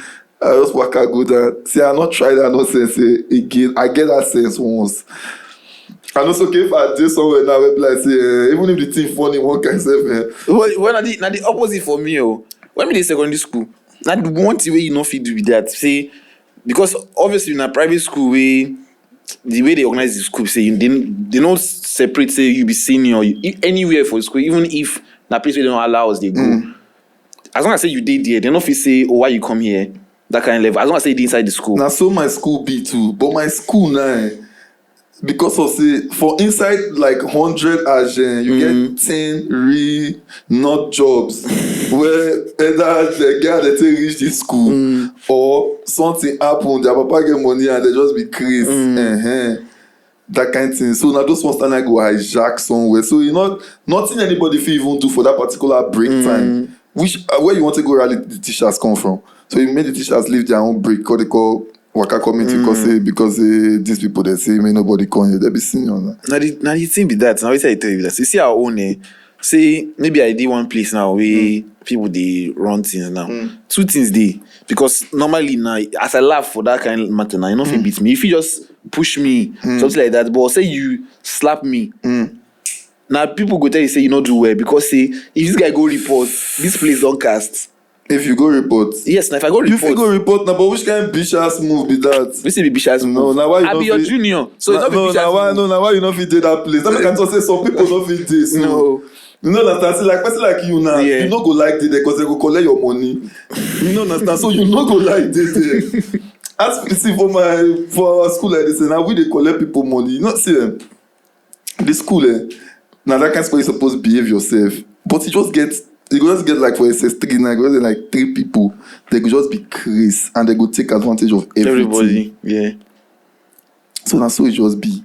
I just waka go down. See, I not try that nonsense again. I get that sense once. And also, okay, if I do somewhere now, I'll be like, say, even if the thing funny, one can say, Well, now the opposite for me, when we in secondary school, now the one thing way you know fit do with that, say, because obviously in a private school way, the way they organize the school, say they don't separate, say you be senior anywhere for school, even if that place where they don't allow us, they go. As long as say you did there, they don't feel say, oh, why you come here? That kind of level. As long as say they inside the school. Now, so my school be too, but my school now, because of say for inside like 100 agents, you get 10 real not jobs where either the girl that they reach this school or something happen, their papa get money and they just be crazy. That kind of thing. So now those ones stand like go hijack somewhere. So you know nothing anybody feel even do for that particular break time. Which where you want to go rally the teachers come from. So you made the teachers leave their own break, what they call Waka committee, because these people they say may nobody come here, they be senior. Now the thing be that. Now I tell you that. You see our own. Say maybe I did one place now where people they run things now. 2 things they because normally now as I laugh for that kind of matter now, you know if you beat me. If you just push me, something like that, but say you slap me. Now people go tell you say you not do well because say if this guy go report, this place don't cast. If you go report, yes, now if I go report, you go report now, but which kind of bitch ass move be that? We say be bitch ass move. No, now why you I be your junior, so it's not be bitch ass move. Now why you not fit do that place? That make I say some people don't fit this. No. You know understand? See, like person like you now, you no go like this because they go collect your money. You know understand? So you no go like this. As see for our school like this, now we they collect people money. You know see the school now that kind of school you supposed to behave yourself, but you just get like for SS3 now, you like 3 people. They could just be crazy and they could take advantage of everybody. Yeah. So that's so it just be.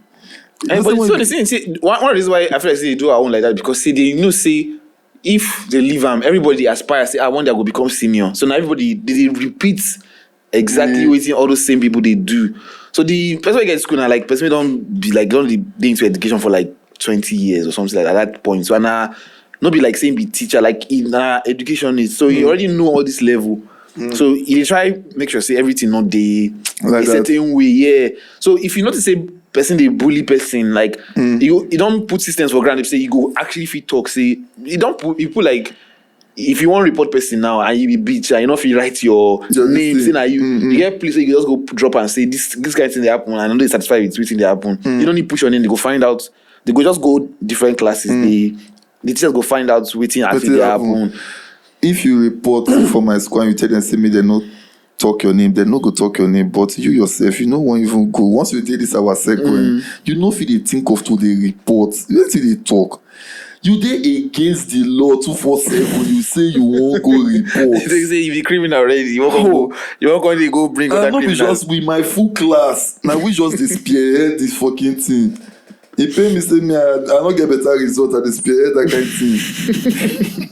And but so the thing, see, one of the reasons why I feel like they do our own like that because see they say if they leave them, everybody aspire say I want them to become senior. So now everybody they repeat exactly what all those same people they do. So the person who get to school now, like person don't be into education for like 20 years or something like that at that point. So now not be like saying be teacher like in education is so you already know all this level. So you try make sure say everything not the like a certain way, So if you notice say person they bully person like you don't put systems for granted. Say you go actually if you talk say you put like if you want to report person now and you be bitch and you know if you write your name say now you get police so you just go drop and say this kind of thing they happen and I know they satisfied with everything they happen. You don't need push your name. They go find out. They go just go different classes. The teachers go find out waiting actually they happen. If you report for my school and you tell them say me they not talk your name, they no go talk your name, but you yourself, you know won't even go. Once you did this our second, you know if they think of to the report, let's see they talk. You dey against the law 247. You say you won't go report. They say you be criminal already. You won't go bring other not criminals. be just with my full class. Now we just spearhead this fucking thing. He pay me say me I not get better result at the spearhead that kind of thing.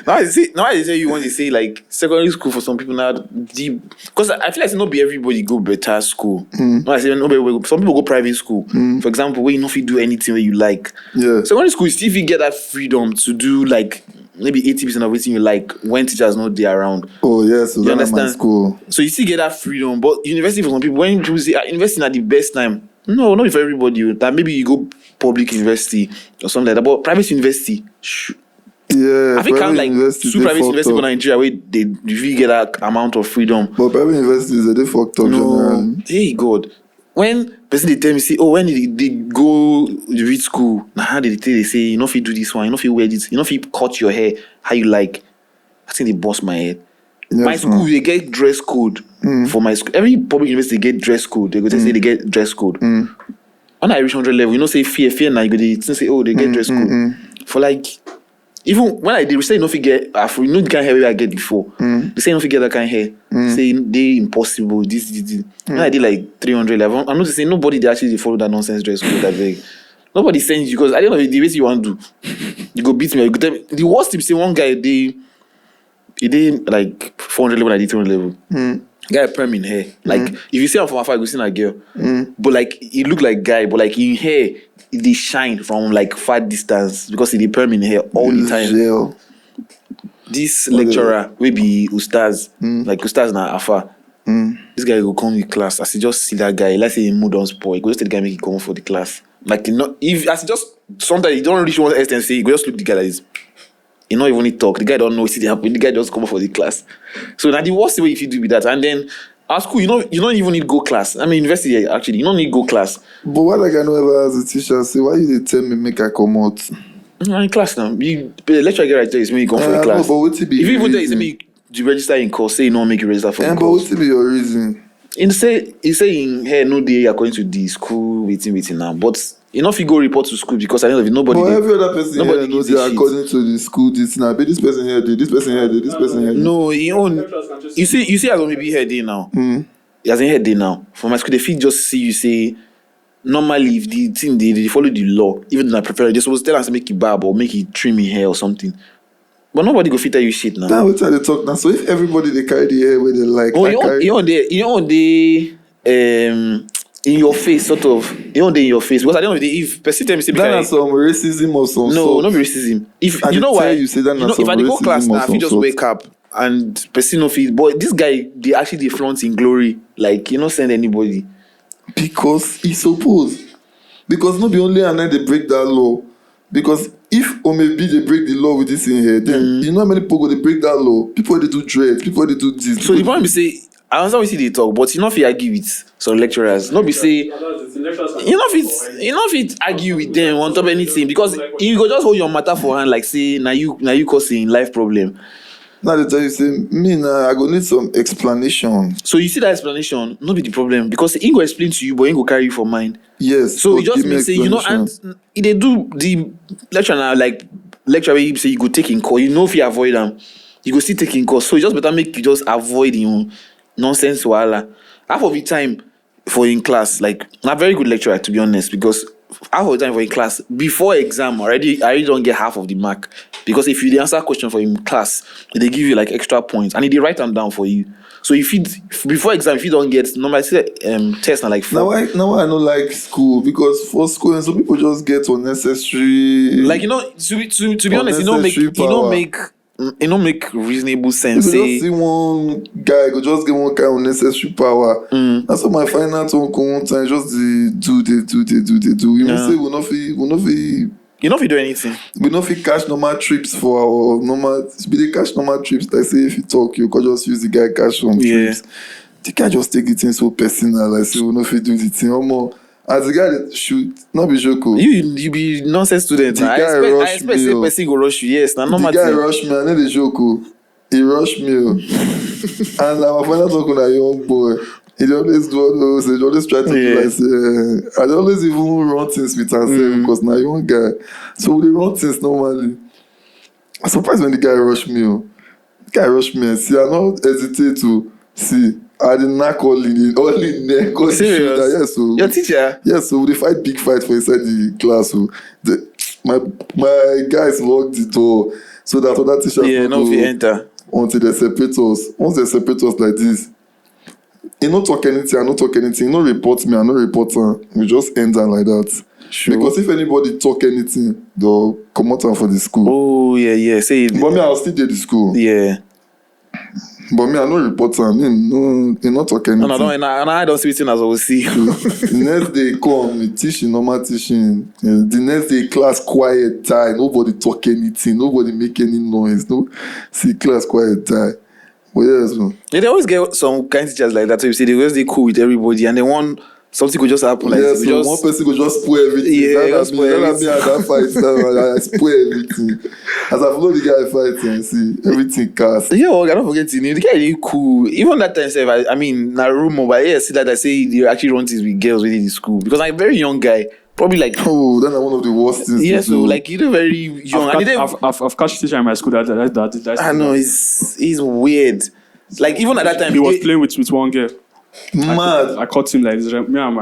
Now I say you want to say like secondary school for some people now because I feel like not be everybody go better school. No, I say some people go private school. For example, where you know if you do anything where you like. Yeah. Secondary school, you still get that freedom to do like maybe 80% of everything you like when teachers not there around. Oh yeah, so you that's my understand? school. So you still get that freedom, but university for some people when people say investing at the best time. No, not for everybody. That maybe you go public university or something like that, but private university. Yeah, I think count like two private universities in Nigeria where they really get that amount of freedom. But private universities they fucked up generally. Hey God. When person they tell me say, when did they go read school? Now how did they say, you know if you do this one, you know if you wear this, you know if you cut your hair how you like. I think they bust my head. Yes, my school, they get dress code for my school. Every public university they get dress code. They go to say they get dress code. When I reach 100 level, you know say fear now you go to say they get dress code. For like even when I did say you know if you get afro, you know the kind of hair I get before. They say you know if you get that kind of hair. Say they impossible. This. When I did like 300 level, I'm not saying nobody they actually follow that nonsense dress code that big. Nobody sends you because I don't know the way you want to do. You go beat me. You go tell me. The worst is say one guy he did like 400 level, I did 200 level. Guy perm in hair. Like if you see him from afar, you go see that girl. But like he look like guy, but like in hair, they shine from like far distance because he did perm in hair all the time. Jail. This lecturer will be Ustaz, like Ustaz na afar. This guy will come in class. As he just see that guy, let's say his mood don't spoil, he goes to the guy make him come for the class. Like if as he just sometimes he don't reach one extent say, he go just look the guy like this. He not even talk. The guy don't know what's happening. The guy just come for the class. So now the worst way if you do with that, and then at school you don't even need go class. I mean university actually you don't need go class. But why like I know ever as a teacher say why you tell me make I come out? In class now. The lecturer get right there is when you come for the class. No, but if you even tell you me you register in course, say you don't make you register for the course. But what be your reason? He say in here no day according to the school waiting now. But you know if you go report to school because I know if nobody. But every other person here knows they according to the school this now. But this person here did, this person here did, this person here did. No, you see as only be here day now. He hasn't here day now. For my school, they feel just see you say normally if the thing they follow the law, even though I prefer it, they supposed to tell us to make it barb or make it trim your hair or something. But nobody go fit tell you shit now. Now we try to talk now. So if everybody they carry the hair where they like, in your face, sort of. You know, they in your face because I don't know if person tell me say that's some racism or some. No, not racism. If you know why, you say that if I go class now, if you just wake up and person no feel, but this guy they flaunt in glory, like you know, send anybody because he supposed because not be only and then they break that law because if or maybe they break the law with this in here, then you know how many people they break that law. People they do dread, people they do this. So the point be say. I understand we see they talk, but you know if you argue with some lecturers, not be say you know if it argue with them on top of anything because you go just hold your matter for hand like say now you causing life problem. Now they tell you say me now I go need some explanation. So you see that explanation, not be the problem because he go explain to you, but he go carry you for mind. Yes. So it just means say you know and they do the lecture now like lecture where you say you go take in course, you know if you avoid them, you go still take in course. So it just better make you just avoid nonsense wahala. Half of the time for in class, like I'm a very good lecturer to be honest, because half of the time for in class before exam I already don't get half of the mark because if you answer question for in class, they give you like extra points and they write them down for you. So if you before exam if you don't get normally test now like 4. Now I don't like school because for school and some people just get unnecessary. Like to be honest, it don't make reasonable sense. If you just see one guy go just get one kind of unnecessary power. That's what my final one come one time just do. You must say we not fit. You know if you do anything. We not fit cash normal trips for our normal. Be they cash normal trips. Like say if you talk, you could just use the guy cash on trips. The guy just take it in so personal. Like say we not fit do the thing or more. As the guy that shoot, not be joke. You be nonsense student. The guy I expect say person go rush you. Yes, now normal. The guy rush me. I know the joke. He rush me. And I'm a final talking a young boy. He always do all those. He always try to do like say. I always even run things with herself because now young guy. So we run things normally. I'm surprised when the guy rush me. The guy rush me and see. I don't hesitate to see. I did not call in neck or shoulder. Yes, so your teacher. Yes, so they fight big fight for inside the class. So my guys locked the door. so that other teachers no, if you enter. until they separate us. Once they separate us like this, he no talk anything, I no talk anything. He no report me, I no report her. We just end her like that. Sure. Because if anybody talk anything, they'll come out for the school. Oh, yeah. Say it. But me, I'll still do the school. Yeah. But me, I no report her. He no talk anything. I don't see it as I will see. The next day come, me teaching, normal teaching. The next day, class quiet, die. Nobody talk anything. Nobody make any noise. No, see class quiet, die. But yes, man. Yeah, they always get some kind of teachers like that. So you see, they always cool with everybody, and they want something could just happen. Like yeah, so one person could just spoil everything. Yeah, That's me at that fight. I spoil everything. As I follow the guy fighting, see everything cast. Yeah, well, I don't forget his name. The guy really cool. Even that time, I mean, na rumor, but yeah, see that I say they actually run things with girls within the school because I'm a very young guy. Probably like that's one of the worst things. Yeah, so like you're very young. I've catch teacher in my school that I know he's weird. Like even at that time, he was playing with one girl. Mad. I caught him like this. Me and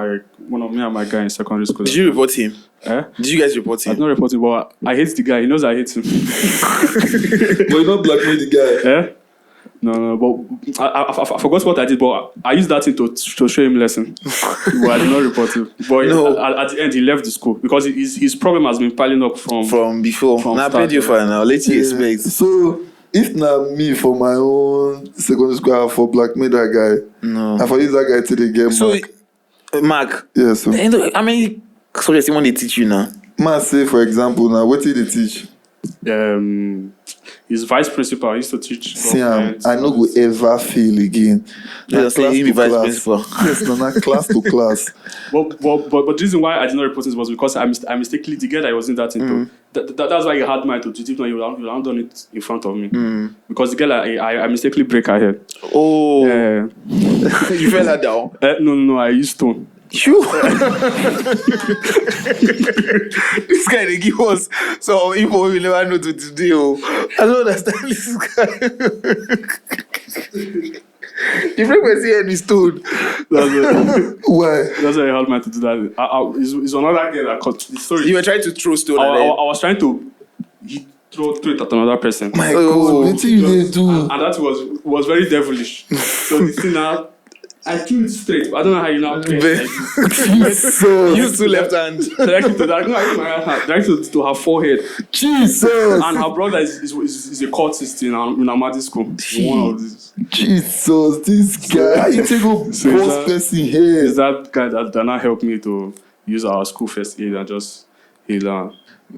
my guy in secondary school. Did you report him? Eh? Did you guys report him? I did not report him, but I hate the guy. He knows I hate him. But you don't blackmail the guy. Eh? No, but I forgot what I did, but I used that thing to show him lesson. But I did not report him. But at the end, he left the school because his problem has been piling up from before. Now I paid you for now. Let you expect. So if not me for my own secondary school, I for blackmail that guy. No. I for use that guy till they get Mark. Yeah, so I mean, subjects you want to teach you now. Man, say for example, now what did they teach? His vice principal used to teach. See, I no go ever fail again. Just say he be vice principal. Yes, no, not class to class. But the reason why I did not report it was because I mistakenly the girl that I was in that into. That's why he had my to teach. You have done it in front of me because the girl I mistakenly break her head. Oh, you fell her down? No, I used stone. Sure. This guy they give us some info we never know to today. I don't understand this guy. The frequency and is told. Why? That's why I had my to do that. It's another guy that caught the story. You were trying to throw stone. I was trying to throw it at another person. My God, what you did do? And that was very devilish. So the thing now. I threw it straight. I don't know how you now play. Use two left hand. Directly to that. No, I use my right hand. Directly to her forehead. Jesus. And her brother is a cultist in Amadi school. One of these. Jesus, this guy. How you take a post person here? Is that guy that not help me to use our school first aid and just heal?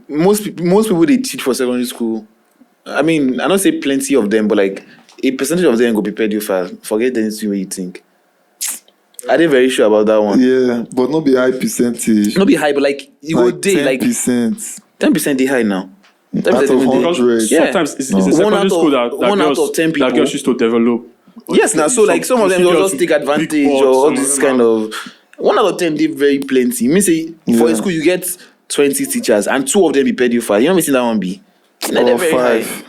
Most people they teach for secondary school. I mean, I don't say plenty of them, but like a percentage of them go be pedophile. Forget anything what you think. Are they very sure about that one? Yeah, but not be high percentage. Not be high, but like you like go day like 10%. They high now. Out of 100. Sometimes it's in secondary school that one out of 10 people that girls used to develop. Yes, now so like some of them will just take advantage or all this kind of 1 out of 10 they very plenty. Me say for a school you get 20 teachers and 2 of them be pedophile. You know me see that one be? Or 5.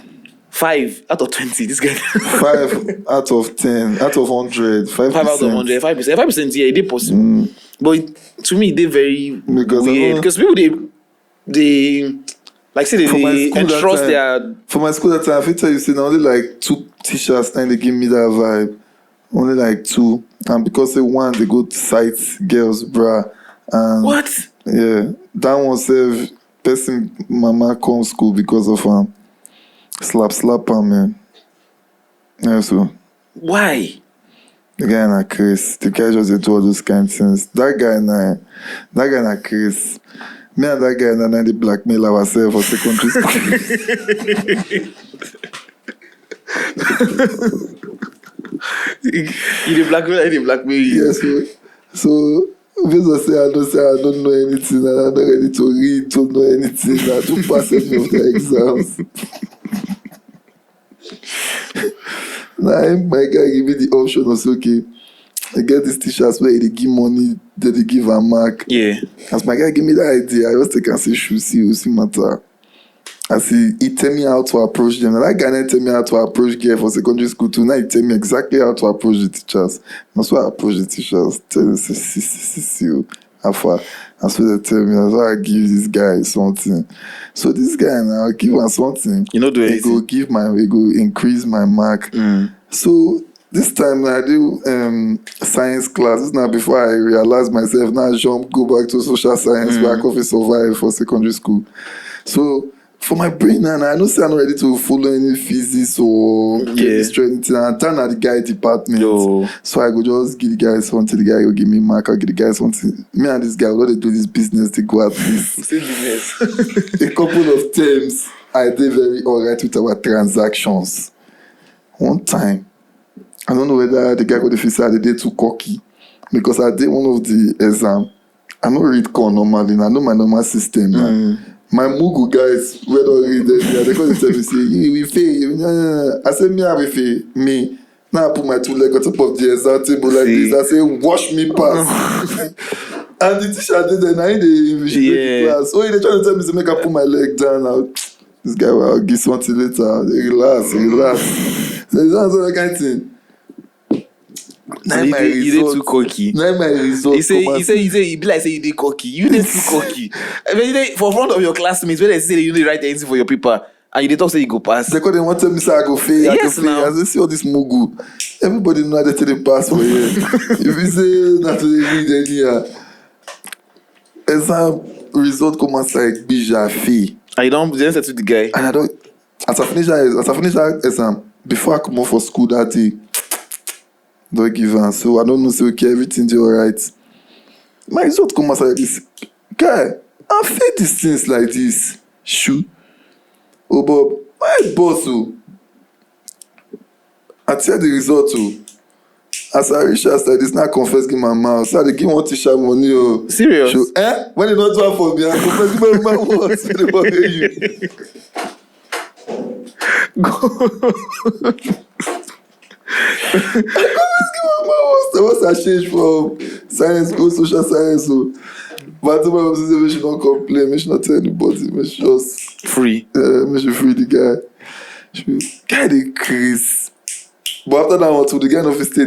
5 out of 20. This guy. 5 out of 10. Out of 100. 5 out of 100. 5%. Yeah, they possible. But to me, they very weird because people they like say they entrust their. For my school that time, I tell you, say only like 2 teachers and they give me that vibe. Only like 2, and because they one they go to sight girls, bruh. And what? Yeah, that one save person mama come school because of slap man. Yeah, so why? The guy na Chris. The guy just do all those kind of things. That guy na Chris. Me and that guy na the blackmail ourselves for secondary school. You the blackmail. Yes, so because I don't know anything and I'm not ready to read, to know anything, and to pass any of the exams. Now my guy give me the option of okay, I get these teachers where they give money, then they give a mark. Yeah. As my guy give me that idea, I just take and say, see matter. I see, he tell me how to approach them. And that guy didn't tell me how to approach girls for secondary school too. Now he tell me exactly how to approach the teachers. That's why I approach the teachers. Tell them, see, how far. That's what they tell me. That's why I give this guy something. So this guy now, I give him something. You know, do anything. He go increase my mark. So this time I do science class. This now before I realize myself, now I go back to social science where I could survive for secondary school. So for my brain now, I know say I'm not ready to follow any physics or chemistry or anything. I'm turn at the guy department. So I go just give the guy something, the guy will give me mark, I'll give the guy something. Me and this guy, what they do this business, they go at this. Same business. A couple of times I did very alright with our transactions. One time, I don't know whether the guy got the feel say I did too cocky because I did one of the exam. I don't read core normally, I know my normal system. My Mugu guys, we don't read it. They call themselves say, we fail. I say, me, I will fail. Me. Now I put my 2 legs on top of the exam table like this. I say, wash me pass. And the teacher did that. I the class. So they trying to tell me to make I put my leg down now. This guy will give something later. Relax. So that's all that kind of thing. You did too cocky. Now my result. He say he be like say you did cocky. You did too cocky. I mean, for front of your classmates, when they say you need to write anything for your paper, and you talk say you go pass. Because they want to tell me say I go fail. Yes, now. As they see all this mugu, everybody know how they tell them pass for here. If you say not to read any exam result come as like bija fee. And you don't say to the guy. And I don't. As I finish that exam, before I come out for school that day. Don't give an. So I don't know, say okay, everything's alright. My result come out like this. Guy, I failed these things like this. Shoot. Oh, Bob, my boss, I tell the result, as I reach out like this, now confess give my mouth. So I give one teacher money. Serious? Show, when you don't do it for me, I confess give my mouth. So they won't hear you. Once I change from science, go social science. But I told my mom, she don't complain, she not tell anybody, she just free. She free the guy. She guy they crazy. But after that one too, the guy not stay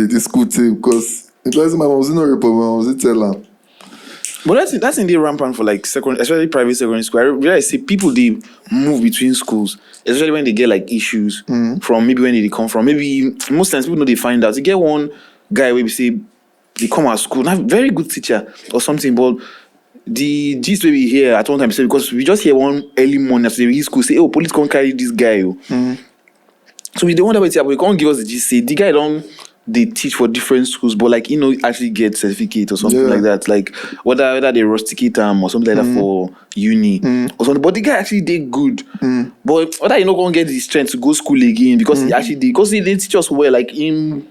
the school team because it was my mom was no report, my mom was tell her. But that's indeed rampant for like especially private secondary school. I realize see people they move between schools, especially when they get like issues from maybe when they come from. Maybe most times people know they find out. You get one guy where we say they come at school, not very good teacher or something, but the gist we hear at one time say because we just hear one early morning after the school say, oh, police can't carry this guy. So we don't wonder what we can't give us the gist say the guy don't. They teach for different schools, but like actually get certificate or something like that. Like whether they rusticate or something like that for uni or something. But the guy actually did good. But whether gonna get the strength to go school again because he actually did because they teach us well. Like I've seen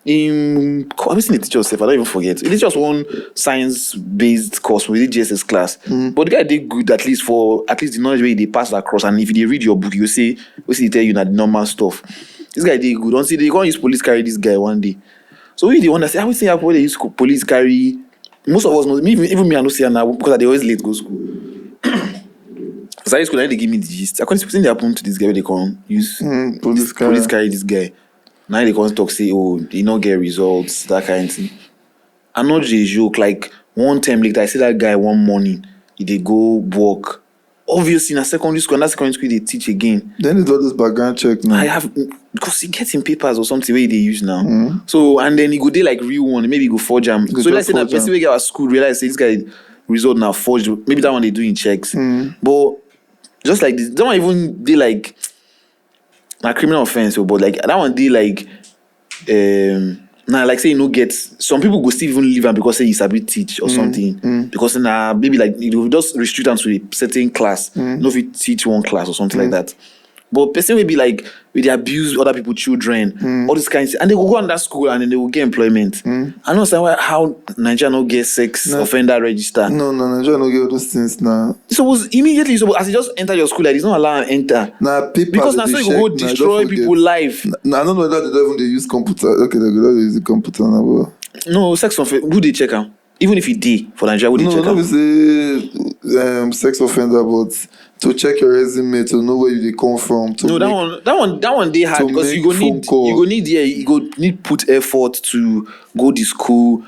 the teacher self. I don't even forget. They teach us one science-based course. We did GSS class, but the guy did good at least the knowledge where they pass across. And if they read your book, you see they tell you that the normal stuff. This guy did good. Don't see they gonna use police carry this guy one day. So we the one that say I would say how they use police carry. Most of us know even me I know say now because they always late go school. So I school they give me the gist. According to something they happen to this guy where they can't use police carry this guy. Now they can't talk say they not get results that kind of thing. I know the joke like one time later I see that guy one morning he they go work. Obviously, in a secondary school, and that secondary school, they teach again. Then they do this background check now. I have, because he gets in papers or something where they use now. So, and then he go there like real one, maybe he go forge them. So, let's say that person we get our school realize, say, this guy result now forged, maybe that one they do in checks. But, just like this, that one even they like, a criminal offense, but like, that one they like, now, like say get some people go still even leave them because say he's a bit teach or something. Because maybe like you just restrict them to a certain class. No, if you teach one class or something like that. But person will be like they abuse other people's children, all this kind of thing. And they will go on that school and then they will get employment. I don't understand how Nigeria no get sex offender register. No, Nigeria no get all those things now. So immediately as you just enter your school, like it's not allowed to enter. Because now so you go destroy people's life. I don't know whether they don't even use computer. Okay, they don't use the computer now. No, sex offender. Who they check out? Even if he did for Nigeria, would they check out? No, say sex offender, but to check your resume to know where you come from. That one they had because you go need put effort to go to school,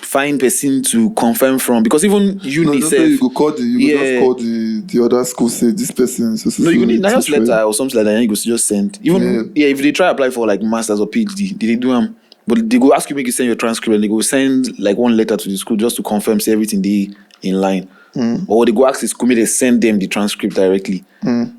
find person to confirm from, because even you No, need just say you go call just call the other school, say this person. No, you need not just letter or something like that, and you go just send. Even if they try apply for like masters or PhD, they do them. But they go ask you, make you send your transcript, and they go send like one letter to the school just to confirm say everything they in line. Or they go ask the school, may they send them the transcript directly.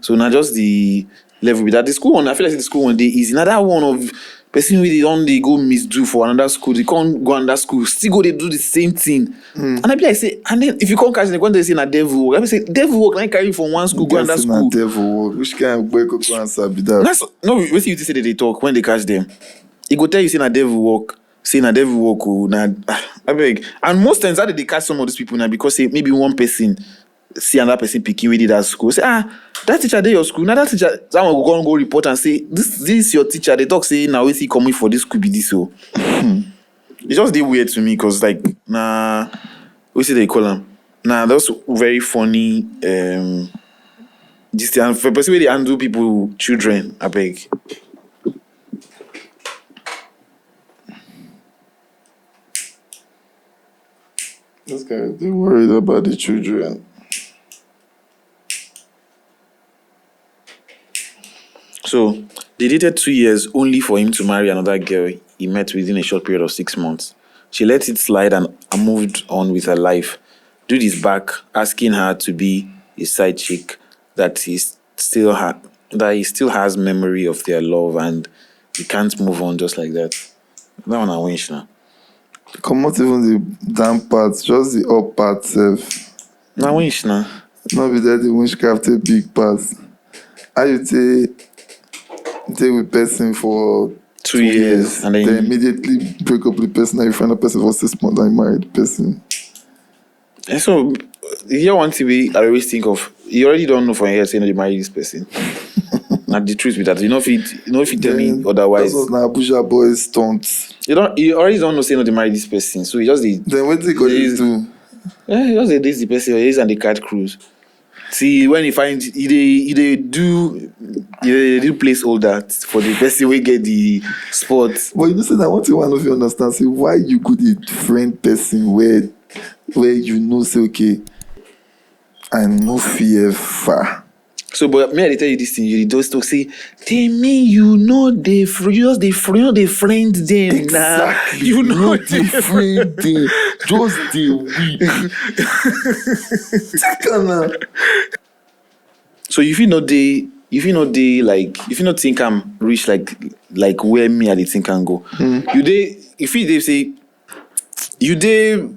So not just the level with that. The school one, I feel like the school one day easy. Now that one of person who they go misdo for another school, they can't go another school, still go they do the same thing. And I be like say, and then if you can't catch them, when they say na devil work, I be say devil work, like carry from one school go another school. Devil work. Which kind of boy could answer be that? That's no. What you say that they talk when they catch them? He go tell you say na devil work. Say na devil work. I beg. And most times how did they catch some of these people now? Because say maybe one person see another person picking with it at school. Say that teacher dey your school. Now that teacher, someone will go report and say this is your teacher. They talk say now is he coming for this could be this so. It's just dey weird to me because like we say they call them. That's very funny. This thing for person where they handle people children. I beg. This guy, they worried about the children. So they dated 2 years only for him to marry another girl he met within a short period of 6 months. She let it slide and moved on with her life. Dude is back, asking her to be his side chick, that he still has memory of their love and he can't move on just like that. That one I wish now. Come out even the down parts, just the up part self. I wish now. Not be that the witchcraft a big parts. How you take with person for 2 years and then immediately break up with the person and you find a person for 6 months and you marry the person. And so here one thing I always think of, you already don't know from here saying that you marry this person. Not the truth with that. You know if you tell me otherwise. That's what now Abuja boys don't. You already don't know saying that you marry this person. So you just then what they gonna do? Yeah, he just dates the person he is on the cat cruise. See when he finds he do placeholder for the person we get the spot. But you know say that one thing one of you understand, say why you could a friend person where you know say okay, I no fear far. So, but me, I tell you this thing. You just talk say, tell me, you know they friend them. Exactly. Now. You know they friend them. Just the weak. So if you not think I'm rich like where me I think can go. If they say you dey.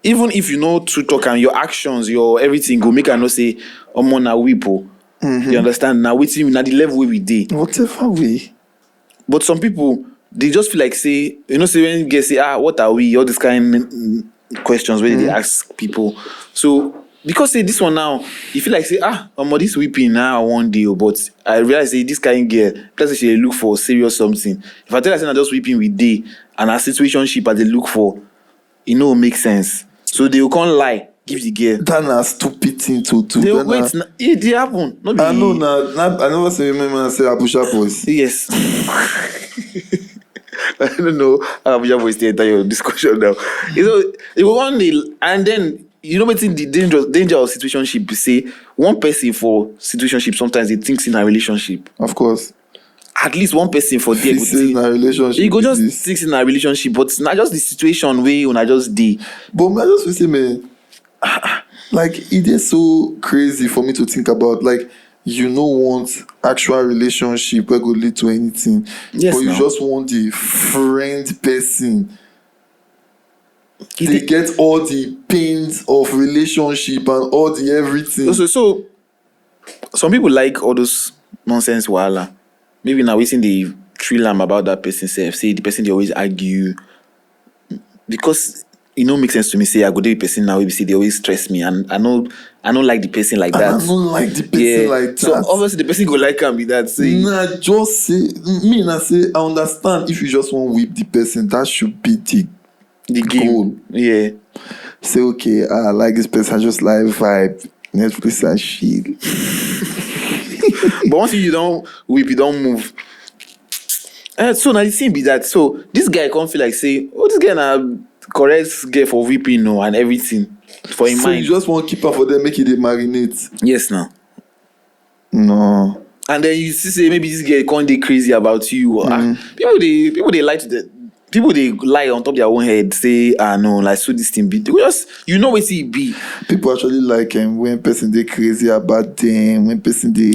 Even if you know to talk and your actions, your everything go make I know say on a whipo. You understand? Now waiting at the level where we did. Whatever way. But some people they just feel like say, you know, say when you get say, what are we? All this kind of questions where they ask people. So because say this one now, you feel like say, this weeping now one deal, but I realize say this kind of girl, plus she look for serious something. If I tell her say I just weeping with day and a situationship as they look for, it no make sense. So they will can't lie, give the girl. That's a stupid thing to do. They will wait. It happen. I know now. I never say remember say Abuja boys. Yes. I don't know how Abuja boys the entire discussion now. It will only and then you know what's in the danger of situationship. Say one person for situationship sometimes he thinks in a relationship. Of course. At least one person for there. In a relationship. You go just think in a relationship, but it's not just the situation where you just dey. But I just feel say, man, like it is so crazy for me to think about. Like you no want actual relationship where go lead to anything, yes, but you just want the friend person. They get all the pains of relationship and all the everything. So some people like all those nonsense wahala. Maybe now we seen the thrill about that person self. Say the person they always argue because it no make sense to me. Say I go date the person now. We see they always stress me, and I don't like the person like that. I don't like the person like that. So obviously the person go like and be that. Say just say me. I say I understand if you just want to whip the person. That should be the goal. Yeah. Say okay, I like this person. I just like vibe. Netflix and shit. But once you don't whip, you don't move. So now the thing be that. So this guy can't feel like say, this guy now correct girl for whipping, no, and everything. For him So mind. you just want to keep her for them, make it they marinate. Yes, now. No. And then you see, say maybe this girl can't be crazy about you. People they lie to the people they lie on top of their own head. Say, no, like so this thing be. They just what it be. People actually like when person they crazy about them. When person they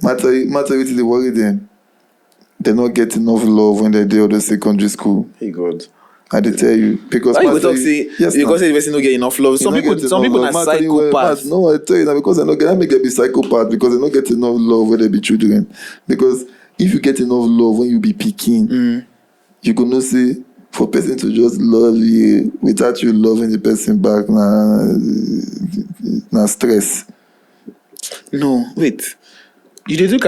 matter with they worry them. They not get enough love when they're on the secondary school. Hey God. I did tell you because you talk say yes, because the person don't get enough love. Some people are psychopaths. No, I tell you that because they not get. I make them be psychopath because they not get enough love when they be children. Because if you get enough love when you be picking, you could not say for person to just love you without you loving the person back. Nah, stress. No, wait. You look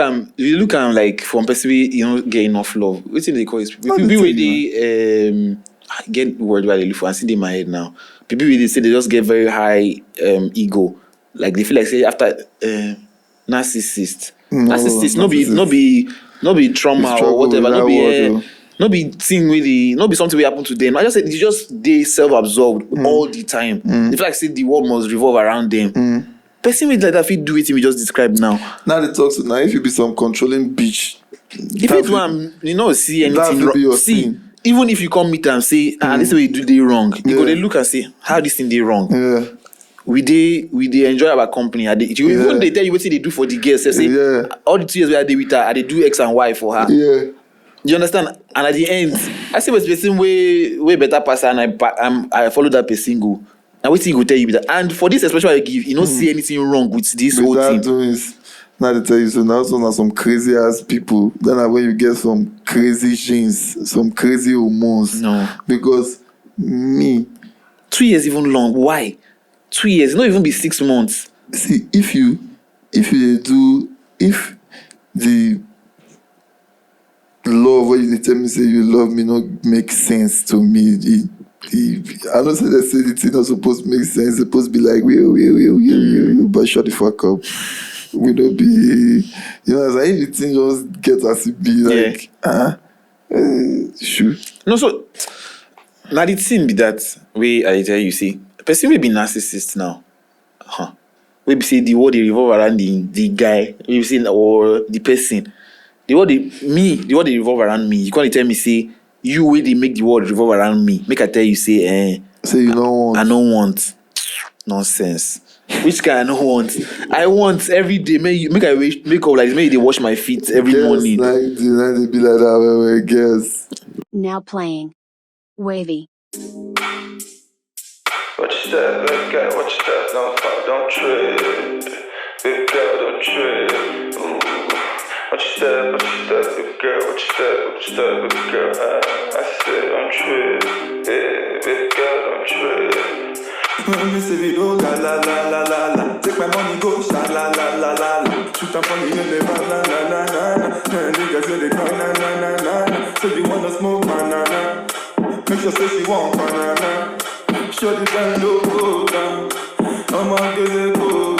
at like from person you don't get enough love. What do they call it? People where they I get the word where they look for. I see it in my head now. People they say they just get very high ego. Like they feel like say after narcissist. Narcissist no be trauma or whatever. No be thing really, no be something will happen to them. I just said they self-absorbed all the time. They feel like say the world must revolve around them. Person with like that fit do it we just described now. Now they talk now if you be some controlling bitch. If it one see anything wrong, see. Even if you come meet and say, this way you do they wrong, you go they look and say, how this thing they wrong. Yeah. We they enjoy our company. Even they tell you what they do for the girls. They say all the 2 years where they with her, they do X and Y for her. Yeah. You understand? And at the end, I see what's person way better person and I follow that person go. And what he go tell you that. And for this expression I give, you don't see anything wrong with this whole thing. Now they tell you so now some crazy ass people. Then when you get some crazy genes, some crazy hormones. No. Because me 2 years even long. Why? 2 years, not even be 6 months. See, if the love what you tell me say you love me not make sense to me. I don't say they say it's not supposed to make sense. It's supposed to be like we but shut the fuck up. We don't be like if the thing just get as it be like sure. No, so now the thing be that way I tell you see, person will be narcissist now. We be say the word they revolve around the guy, we be say or the person. The word they revolve around me. You can't tell me say you way they make the world revolve around me. Make I tell you say say you don't want. I don't want nonsense. Which kind I don't want? I want every day. Make up like make they wash my feet every morning. Like they be like that. Guess. Now playing Wavy. Watch your step, big girl, watch your step, don't trip. Big girl, don't trip. Watch your step, big girl, watch your step, big girl. I said, don't trip. Yeah, big girl, don't trip. Me say we do la la la la la la. Take my money go sha la la la la la. Shoot up on the hill la la la la la. Niggas say they cry na na na na. Say they wanna smoke banana. Make sure say she want banana. Show the band low down. I'm on get it go.